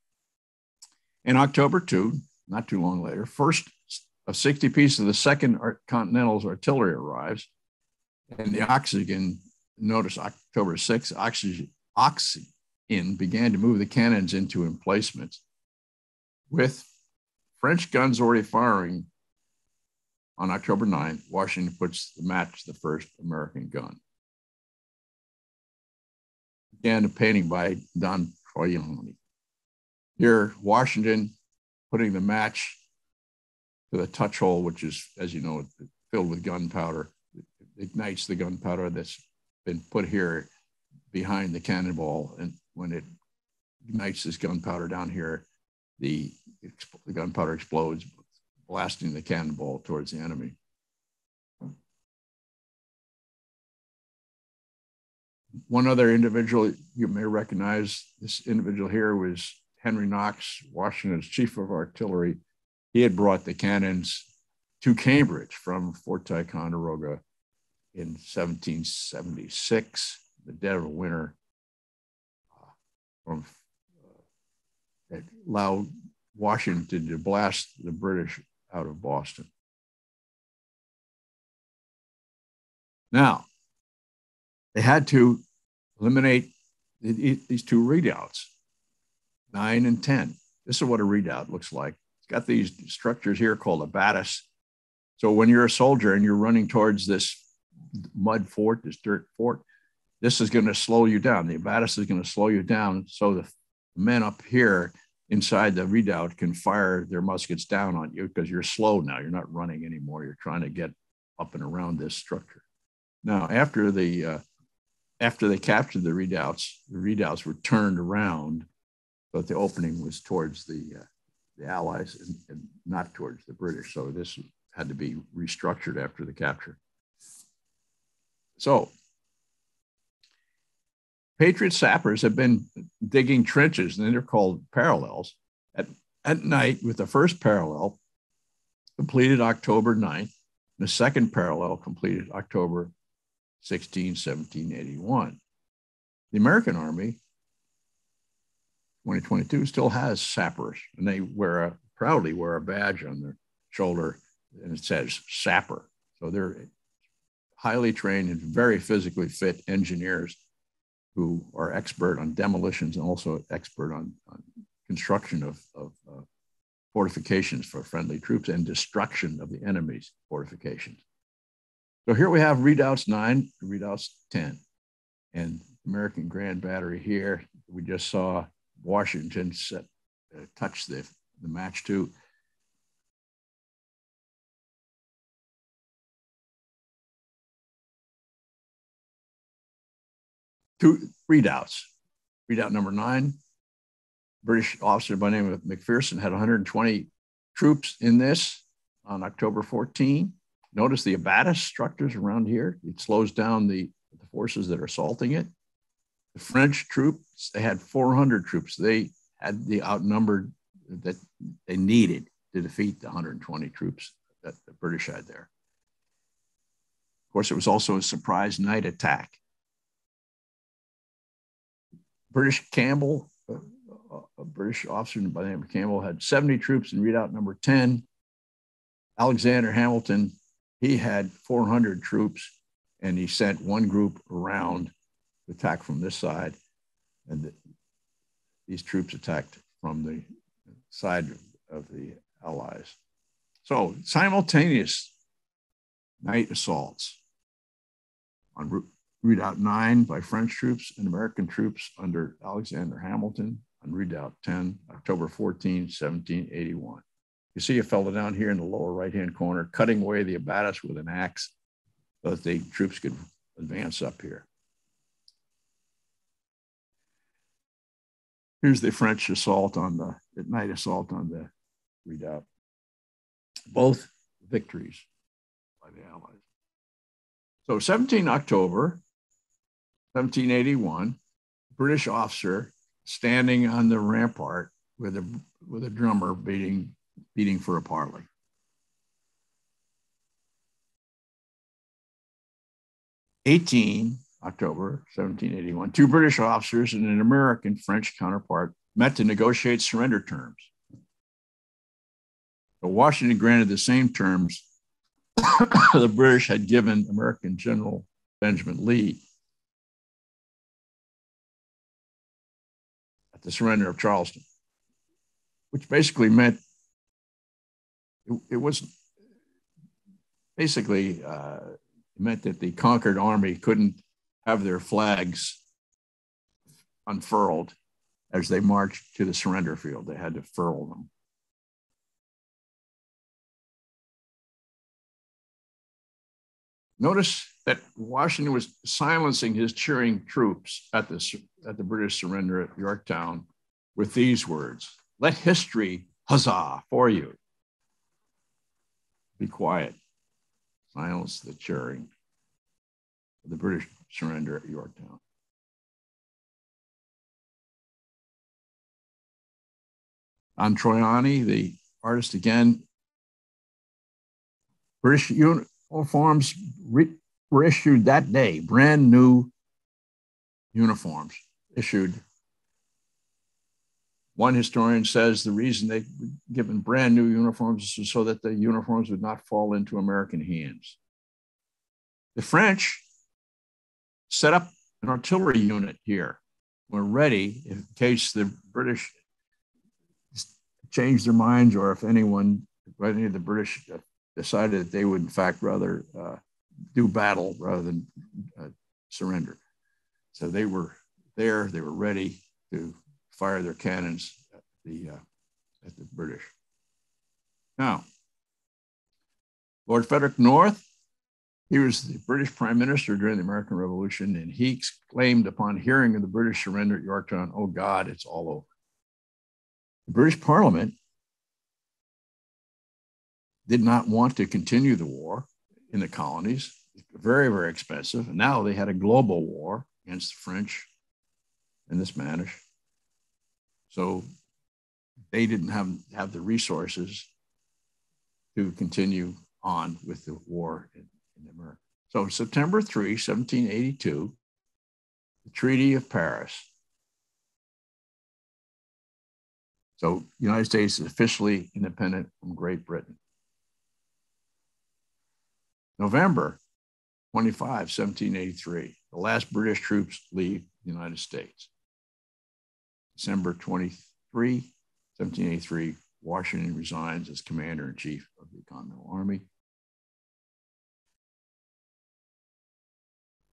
In October 2, not too long later, first of 60 pieces of the Second Continental's artillery arrives, and the oxygen, notice October 6th, oxygen began to move the cannons into emplacements. With French guns already firing on October 9th, Washington puts the match the first American gun. Again, a painting by Don Troiani. Here, Washington putting the match to the touch hole, which is, as you know, filled with gunpowder. It ignites the gunpowder that's been put here behind the cannonball. And when it ignites this gunpowder down here, the gunpowder explodes, blasting the cannonball towards the enemy. One other individual you may recognize, this individual here was Henry Knox, Washington's chief of artillery. He had brought the cannons to Cambridge from Fort Ticonderoga in 1776, the dead of winter, that allowed Washington to blast the British out of Boston. Now, they had to eliminate these two redoubts, 9 and 10. This is what a redoubt looks like. It's got these structures here called abatis. So when you're a soldier and you're running towards this mud fort, this dirt fort, this is going to slow you down. The abatis is going to slow you down so the men up here inside the redoubt can fire their muskets down on you because you're slow now. You're not running anymore. You're trying to get up and around this structure. Now, after they captured the redoubts were turned around, but the opening was towards the Allies and not towards the British. So this had to be restructured after the capture. So Patriot sappers have been digging trenches, and they're called parallels, at night, with the first parallel completed October 9th, and the second parallel completed October 16, 1781. The American Army, 2022, still has sappers, and they proudly wear a badge on their shoulder, and it says sapper. So they're highly trained and very physically fit engineers. who are expert on demolitions and also expert on construction of fortifications for friendly troops and destruction of the enemy's fortifications. So here we have Readouts 9, Readouts 10, and American Grand Battery here. We just saw Washington touch the match to. Two Readouts. Readout number 9, British officer by the name of McPherson had 120 troops in this on October 14. Notice the abatis structures around here. It slows down the forces that are assaulting it. The French troops, they had 400 troops. They had the outnumbered that they needed to defeat the 120 troops that the British had there. Of course, it was also a surprise night attack. British Campbell, a British officer by the name of Campbell, had 70 troops in Redoubt number 10. Alexander Hamilton, he had 400 troops, and he sent one group around to attack from this side. And these troops attacked from the side of the Allies. So simultaneous night assaults on Redoubt 9 by French troops and American troops under Alexander Hamilton on Redoubt 10, October 14, 1781. You see a fellow down here in the lower right-hand corner cutting away the abatis with an axe so that the troops could advance up here. Here's the French assault on the night assault on the Redoubt. Both victories by the Allies. So 17 October, 1781, British officer standing on the rampart with a drummer beating for a parley. October 1781, two British officers and an American French counterpart met to negotiate surrender terms. So Washington granted the same terms the British had given American General Benjamin Lee at the surrender of Charleston, which basically meant it was basically meant that the conquered army couldn't have their flags unfurled as they marched to the surrender field. They had to furl them. Notice that Washington was silencing his cheering troops at the British surrender at Yorktown with these words: "Let history huzzah for you. Be quiet." Silence the cheering of the British surrender at Yorktown. On Troiani, the artist again, British uniforms were issued that day, brand new uniforms issued. One historian says the reason they were given brand new uniforms is so that the uniforms would not fall into American hands. The French set up an artillery unit here. We're ready in case the British changed their minds, or if any of the British decided that they would in fact rather do battle rather than surrender. So they were there, they were ready to fire their cannons at the British. Now, Lord Frederick North, he was the British Prime Minister during the American Revolution, and he exclaimed upon hearing of the British surrender at Yorktown, "Oh God, it's all over." The British Parliament did not want to continue the war in the colonies. Very, very expensive. And now they had a global war against the French and the Spanish. So they didn't have the resources to continue on with the war in America. So September 3, 1782, the Treaty of Paris. So the United States is officially independent from Great Britain. November 25, 1783, the last British troops leave the United States. December 23, 1783, Washington resigns as commander-in-chief of the Continental Army.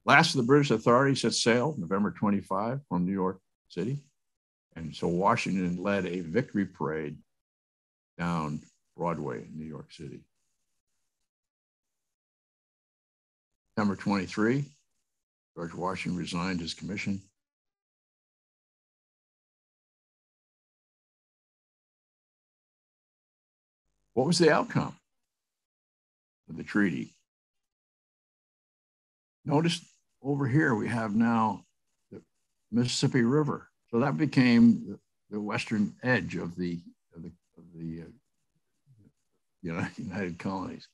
Last of the British authorities set sail November 25 from New York City. And so Washington led a victory parade down Broadway in New York City. September 23, George Washington resigned his commission. What was the outcome of the treaty? Notice over here we have now the Mississippi River. So that became the western edge of the United Colonies.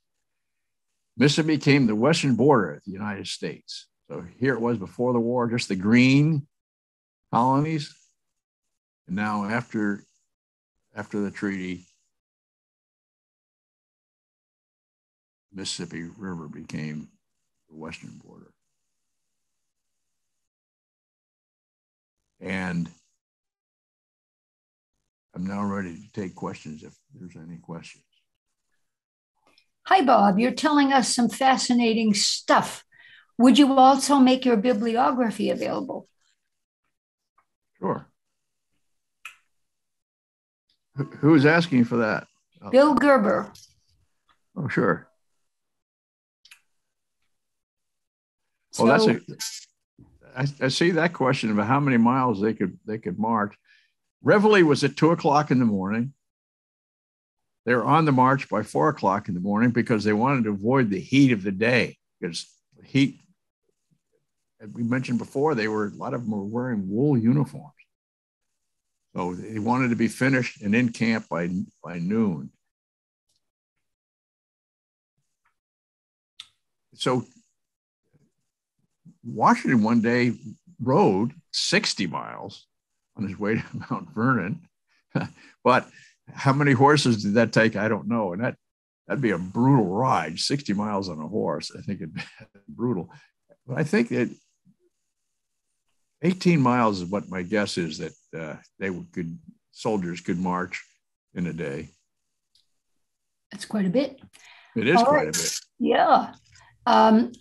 Mississippi became the western border of the United States. So here it was before the war, just the green colonies. And now after the treaty, Mississippi River became the western border. And I'm now ready to take questions if there's any questions. Hi, Bob. You're telling us some fascinating stuff. Would you also make your bibliography available? Sure. Who is asking for that? Bill Gerber. Oh, sure. So, well, I see that question about how many miles they could march. Reveille was at 2 o'clock in the morning. They were on the march by 4 o'clock in the morning because they wanted to avoid the heat of the day. Because heat, as we mentioned before, a lot of them were wearing wool uniforms. So they wanted to be finished and in camp by noon. So Washington one day rode 60 miles on his way to Mount Vernon. But how many horses did that take? I don't know. And that'd be a brutal ride, 60 miles on a horse. I think it'd be brutal. But I think that 18 miles is what my guess is that soldiers could march in a day. That's quite a bit. It is quite a bit. Yeah.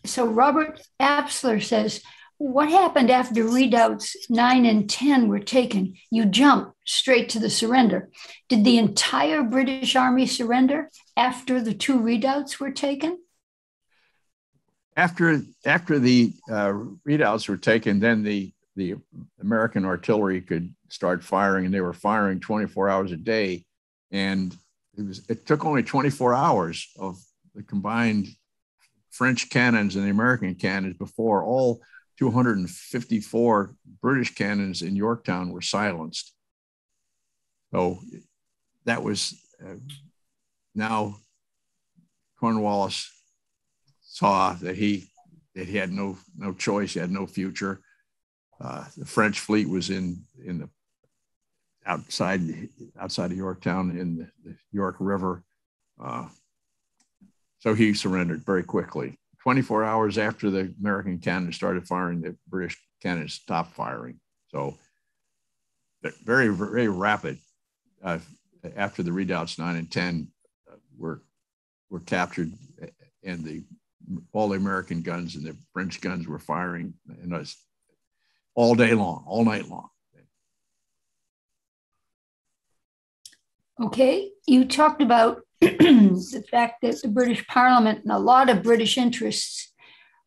So Robert Apsler says, what happened after Readouts 9 and 10 were taken? You jumped straight to the surrender. Did the entire British Army surrender after the 2 redoubts were taken? After the readouts were taken, then the American artillery could start firing, and they were firing 24 hours a day. And it took only 24 hours of the combined French cannons and the American cannons before all 254 British cannons in Yorktown were silenced. So that was now Cornwallis saw that he had no choice, he had no future. The French fleet was in the outside of Yorktown in the York River. So he surrendered very quickly. 24 hours after the American cannon started firing, the British cannon stopped firing. So very, very rapid. After the redoubts 9 and 10 were captured, and all the American guns and the French guns were firing, and it was all day long, all night long. Okay, you talked about the fact that the British Parliament and a lot of British interests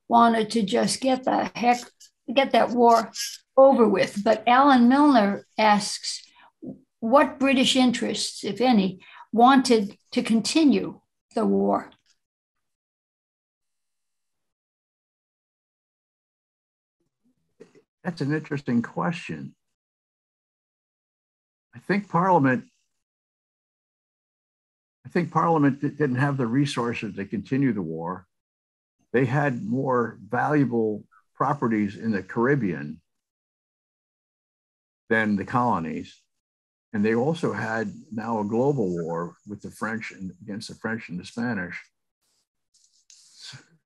wanted to just get that war over with. But Alan Milner asks, what British interests, if any, wanted to continue the war? That's an interesting question. I think Parliament didn't have the resources to continue the war. They had more valuable properties in the Caribbean than the colonies. And they also had now a global war with the French and against the French and the Spanish.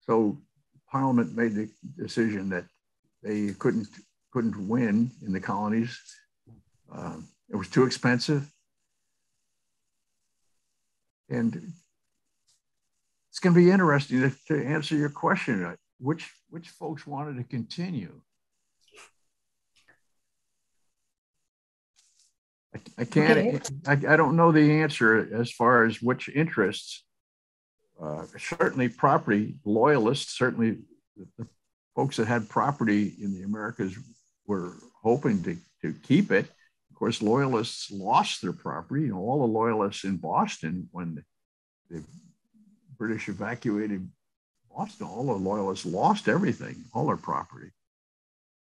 So Parliament made the decision that they couldn't couldn't win in the colonies. It was too expensive. And it's going to be interesting to answer your question. Which folks wanted to continue? I can't. Okay. I don't know the answer as far as which interests. Certainly, property loyalists. Certainly, the folks that had property in the Americas were hoping to keep it. Of course, loyalists lost their property. You know, all the loyalists in Boston, when the British evacuated Boston, all the loyalists lost everything, all their property.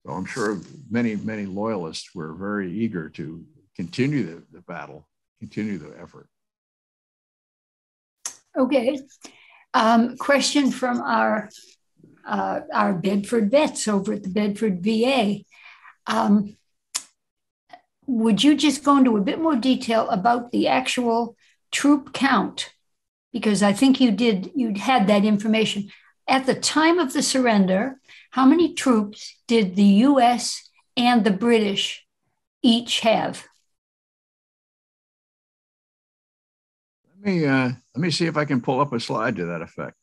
So I'm sure many loyalists were very eager to continue the battle, continue the effort. Okay. Question from our Bedford vets over at the Bedford VA. Would you just go into a bit more detail about the actual troop count? Because I think you'd had that information. At the time of the surrender, how many troops did the US and the British each have? Let me see if I can pull up a slide to that effect.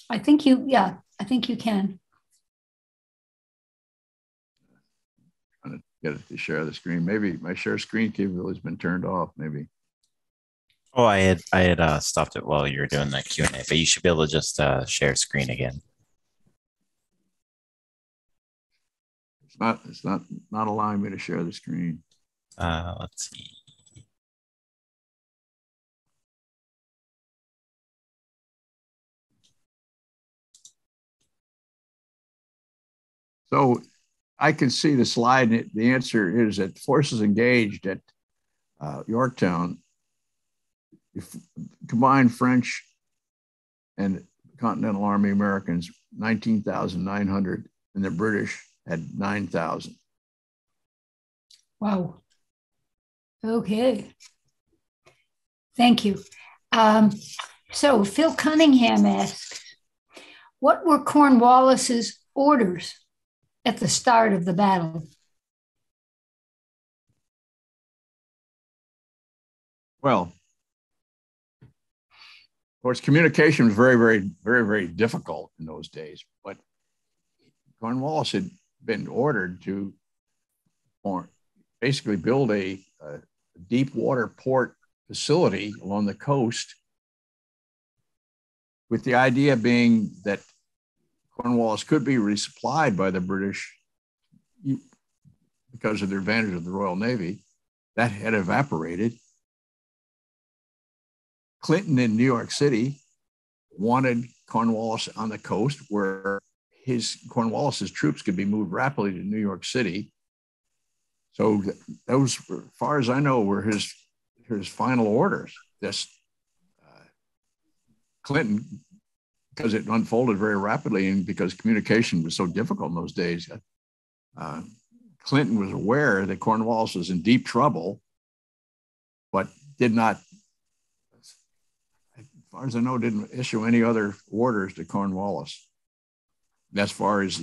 I think you can. Trying to get it to share the screen. Maybe my share screen capability has been turned off. Maybe. Oh, I had stopped it while you were doing that Q&A, but you should be able to just share screen again. It's not allowing me to share the screen. Let's see. So I can see the slide. And the answer is that forces engaged at Yorktown, if combined French and Continental Army Americans, 19,900, and the British had 9,000. Wow. Okay. Thank you. So Phil Cunningham asks, what were Cornwallis's orders at the start of the battle? Well, of course, communication was very difficult in those days, but Cornwallis had been ordered to basically build a deep water port facility along the coast, with the idea being that Cornwallis could be resupplied by the British because of their advantage of the Royal Navy. That had evaporated. Clinton in New York City wanted Cornwallis on the coast where Cornwallis's troops could be moved rapidly to New York City. So those, as far as I know, were his final orders. This Clinton, because it unfolded very rapidly and because communication was so difficult in those days, Clinton was aware that Cornwallis was in deep trouble, but did not, as far as I know, didn't issue any other orders to Cornwallis. As far as,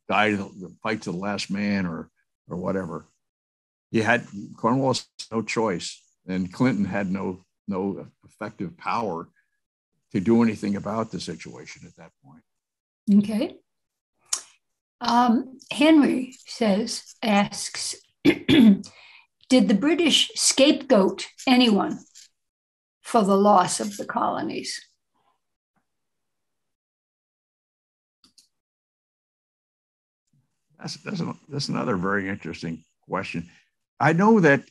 fight to the last man or whatever. Cornwallis had no choice, and Clinton had no effective power to do anything about the situation at that point. Okay. Henry asks, did the British scapegoat anyone for the loss of the colonies? That's another very interesting question. I know that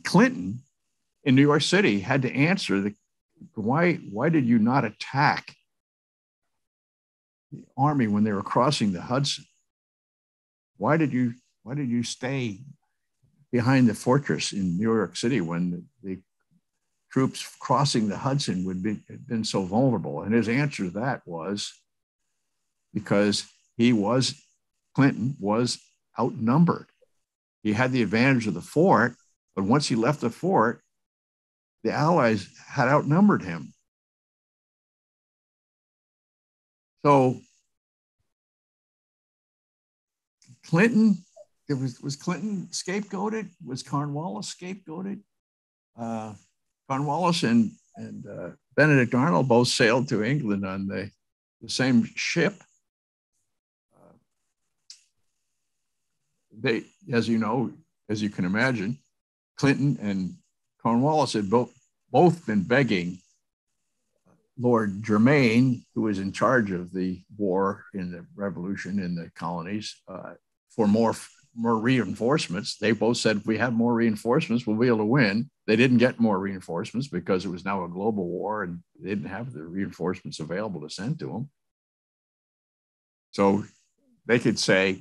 Clinton in New York City had to answer why did you not attack the army when they were crossing the Hudson? Why did you stay behind the fortress in New York City when the troops crossing the Hudson had been so vulnerable? And his answer to that was because Clinton was outnumbered. He had the advantage of the fort, but once he left the fort, the Allies had outnumbered him. So Clinton, was Clinton scapegoated? Was Cornwallis scapegoated? Cornwallis and Benedict Arnold both sailed to England on the same ship. They, as you know, as you can imagine, Clinton and Cornwallis had both been begging Lord Germain, who was in charge of the war in the revolution in the colonies, for more reinforcements. They both said, if we have more reinforcements, we'll be able to win. They didn't get more reinforcements because it was now a global war and they didn't have the reinforcements available to send to them. So they could say,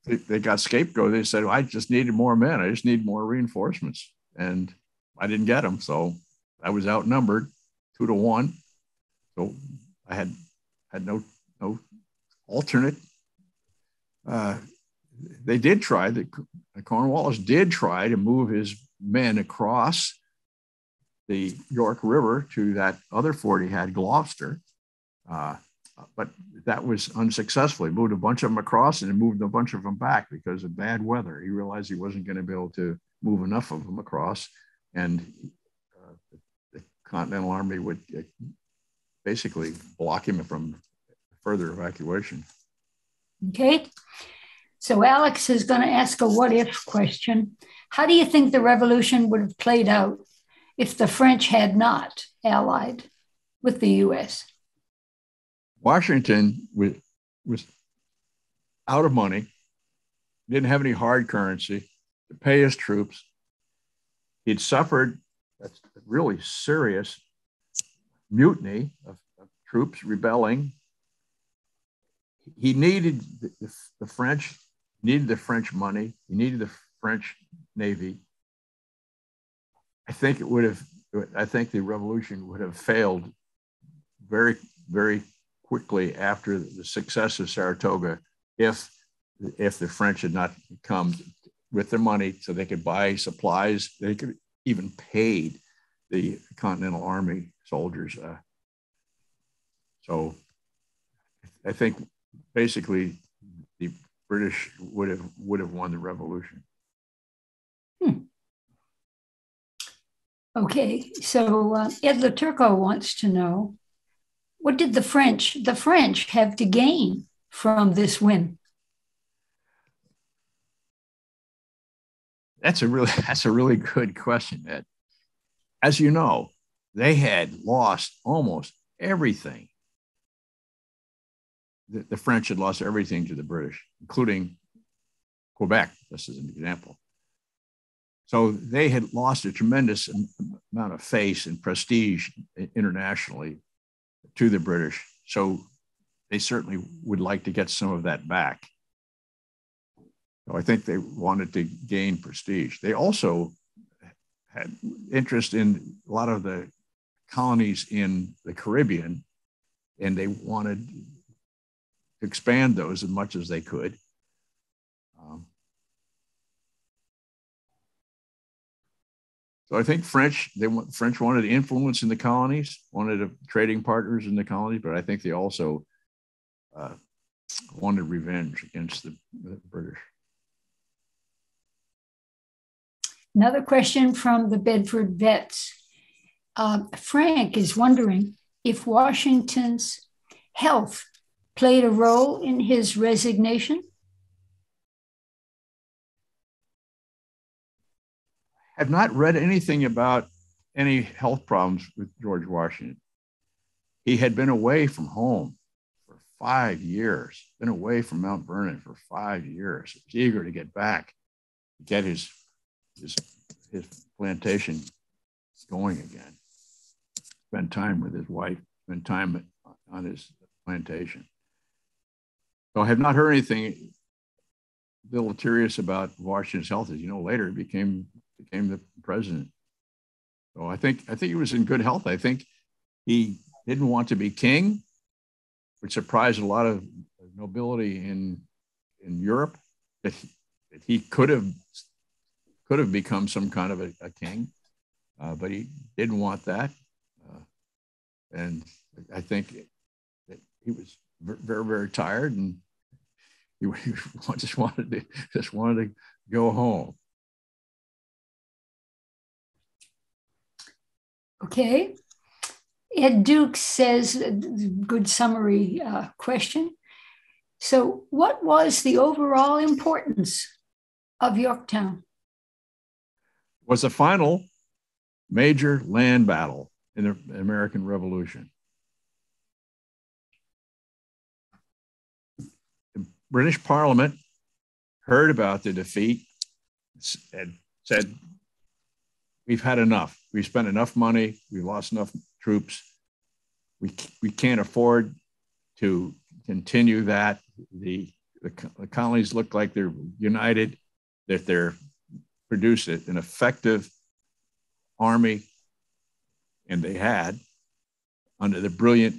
they got scapegoated. They said, I just needed more men. I just need more reinforcements. And I didn't get them. So I was outnumbered 2-1. So I had no alternate. They did try, Cornwallis did try to move his men across the York River to that other fort he had, Gloucester. But that was unsuccessful. He moved a bunch of them across and he moved a bunch of them back because of bad weather. He realized he wasn't going to be able to move enough of them across. And the Continental Army would basically block him from further evacuation. Okay. So Alex is going to ask a what if question. How do you think the revolution would have played out if the French had not allied with the U.S.? Washington was out of money, didn't have any hard currency to pay his troops. He'd suffered a really serious mutiny of troops rebelling. He needed the French, needed the French money. He needed the French Navy. I think the revolution would have failed very, very quickly after the success of Saratoga if the French had not come with their money so they could buy supplies. They could even paid the Continental Army soldiers. So I think basically the British would have won the revolution. Okay, so Ed Laturco wants to know, what did the French have to gain from this win? That's a really good question, Ed. As you know, they had lost almost everything. The French had lost everything to the British, including Quebec, just as an example. So they had lost a tremendous amount of face and prestige internationally to the British. So they certainly would like to get some of that back. So I think they wanted to gain prestige. They also had interest in a lot of the colonies in the Caribbean, and they wanted to expand those as much as they could. So I think French wanted influence in the colonies, wanted trading partners in the colonies, but I think they also wanted revenge against the British. Another question from the Bedford Vets. Frank is wondering if Washington's health played a role in his resignation. I've not read anything about any health problems with George Washington. He had been away from home for 5 years, been away from Mount Vernon for 5 years. He was eager to get back, get his plantation going again, spend time with his wife, spend time on his plantation. So I have not heard anything deleterious about Washington's health. As you know, later he became the president. So I think he was in good health. I think he didn't want to be king, which surprised a lot of nobility in Europe, that he could have become some kind of a king, but he didn't want that. And I think that he was very, very tired, and just wanted to go home. Okay. Ed Duke says, good summary question. So what was the overall importance of Yorktown? It was the final major land battle in the American Revolution. The British Parliament heard about the defeat and said, we've had enough. We've spent enough money. We've lost enough troops. We can't afford to continue that. The colonies look like they're united, that they're produced an effective army, and they had, under the brilliant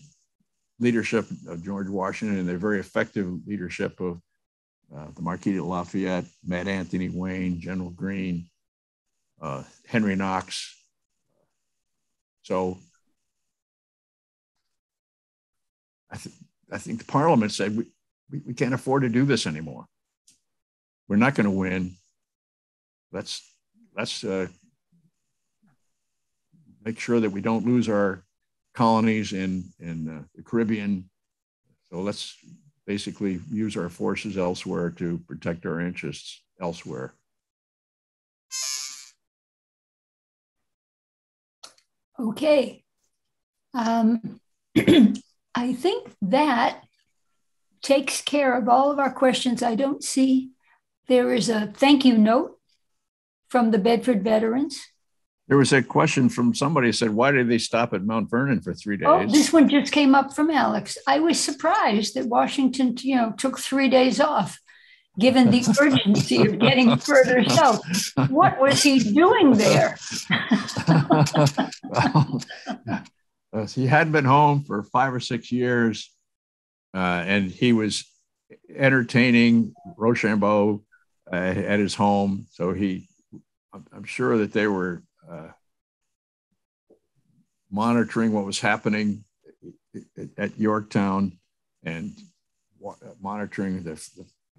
leadership of George Washington and the very effective leadership of the Marquis de Lafayette, Mad Anthony Wayne, General Greene, Henry Knox. So I think the Parliament said, we can't afford to do this anymore. We're not going to win. Let's make sure that we don't lose our colonies in the Caribbean. So let's basically use our forces elsewhere to protect our interests elsewhere. Okay. I think that takes care of all of our questions. I don't see there is a thank you note from the Bedford veterans. There was a question from somebody who said, why did they stop at Mount Vernon for 3 days? Oh, this one just came up from Alex. I was surprised that Washington, took 3 days off, given the urgency of getting further south. What was he doing there? Well, he hadn't been home for 5 or 6 years, and he was entertaining Rochambeau at his home. So I'm sure that they were monitoring what was happening at Yorktown and monitoring the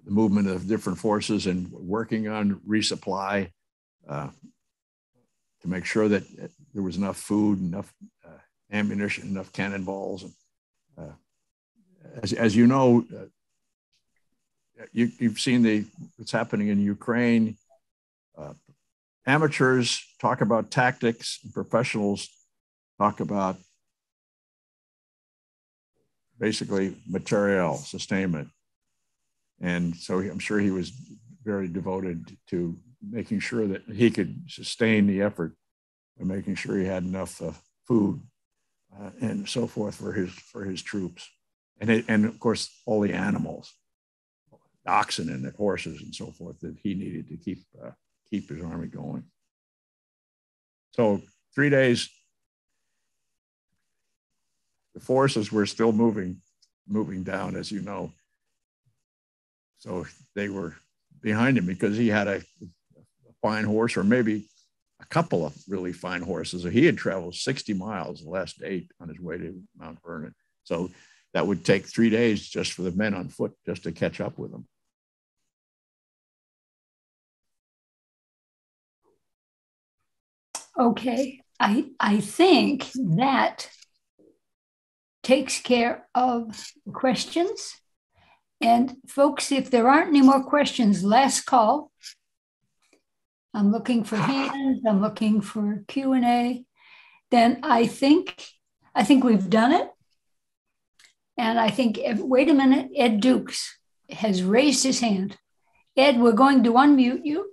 movement of different forces and working on resupply to make sure that there was enough food, enough ammunition, enough cannonballs. As you know, you've seen what's happening in Ukraine. Amateurs talk about tactics, and professionals talk about basically material sustainment. And so I'm sure he was very devoted to making sure that he could sustain the effort and making sure he had enough food and so forth for his troops. And of course, all the animals, the oxen and the horses and so forth that he needed to keep his army going. So 3 days, the forces were still moving down, as you know. So they were behind him because he had a fine horse, or maybe a couple of really fine horses. So he had traveled 60 miles the last day on his way to Mount Vernon. So that would take 3 days just for the men on foot just to catch up with them. Okay, I think that takes care of questions. And folks, if there aren't any more questions, last call. I'm looking for hands, I'm looking for Q&A. Then I think we've done it. And I think, wait a minute, Ed Dukes has raised his hand. Ed, we're going to unmute you.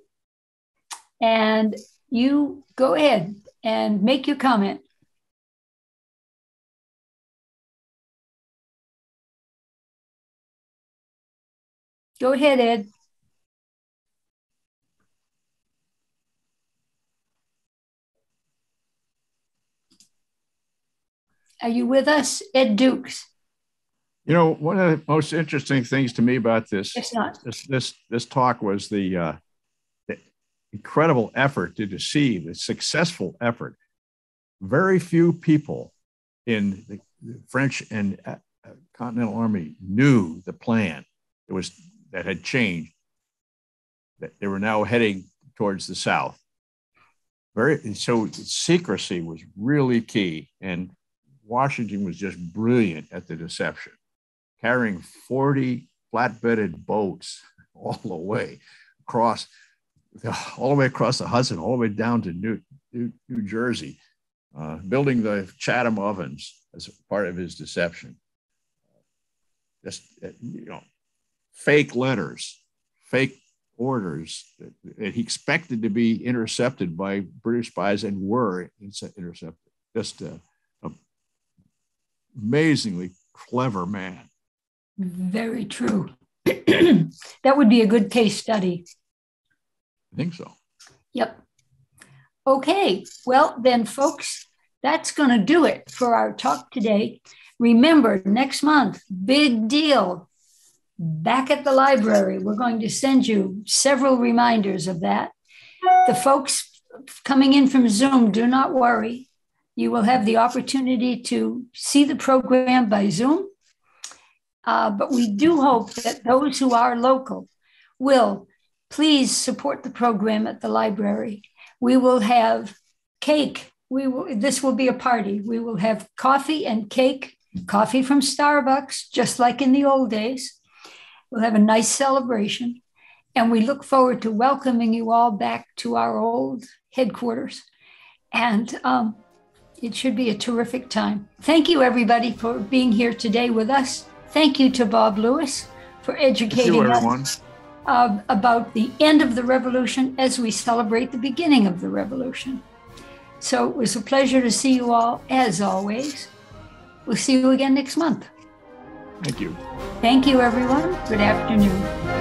And you go ahead and make your comment. Go ahead, Ed. Are you with us, Ed Dukes? You know, one of the most interesting things to me about this talk was the incredible effort to deceive, the successful effort. Very few people in the French and Continental Army knew the plan. that had changed, that they were now heading towards the south. So secrecy was really key, and Washington was just brilliant at the deception, carrying 40 flatbedded boats all the way across the Hudson, all the way down to New Jersey, building the Chatham Ovens as part of his deception. Just, fake letters, fake orders that he expected to be intercepted by British spies and were intercepted. Just an amazingly clever man. Very true. That would be a good case study. I think so. Yep. Okay. Well, then, folks, that's going to do it for our talk today. Remember, next month, big deal. Back at the library, we're going to send you several reminders of that. The folks coming in from Zoom, do not worry. You will have the opportunity to see the program by Zoom. But we do hope that those who are local will please support the program at the library. We will have cake. This will be a party. We will have coffee and cake, coffee from Starbucks, just like in the old days. We'll have a nice celebration, and we look forward to welcoming you all back to our old headquarters. And it should be a terrific time. Thank you, everybody, for being here today with us. Thank you to Bob Lewis for educating us about the end of the revolution as we celebrate the beginning of the revolution. So it was a pleasure to see you all, as always. We'll see you again next month. Thank you. Thank you, everyone. Good afternoon.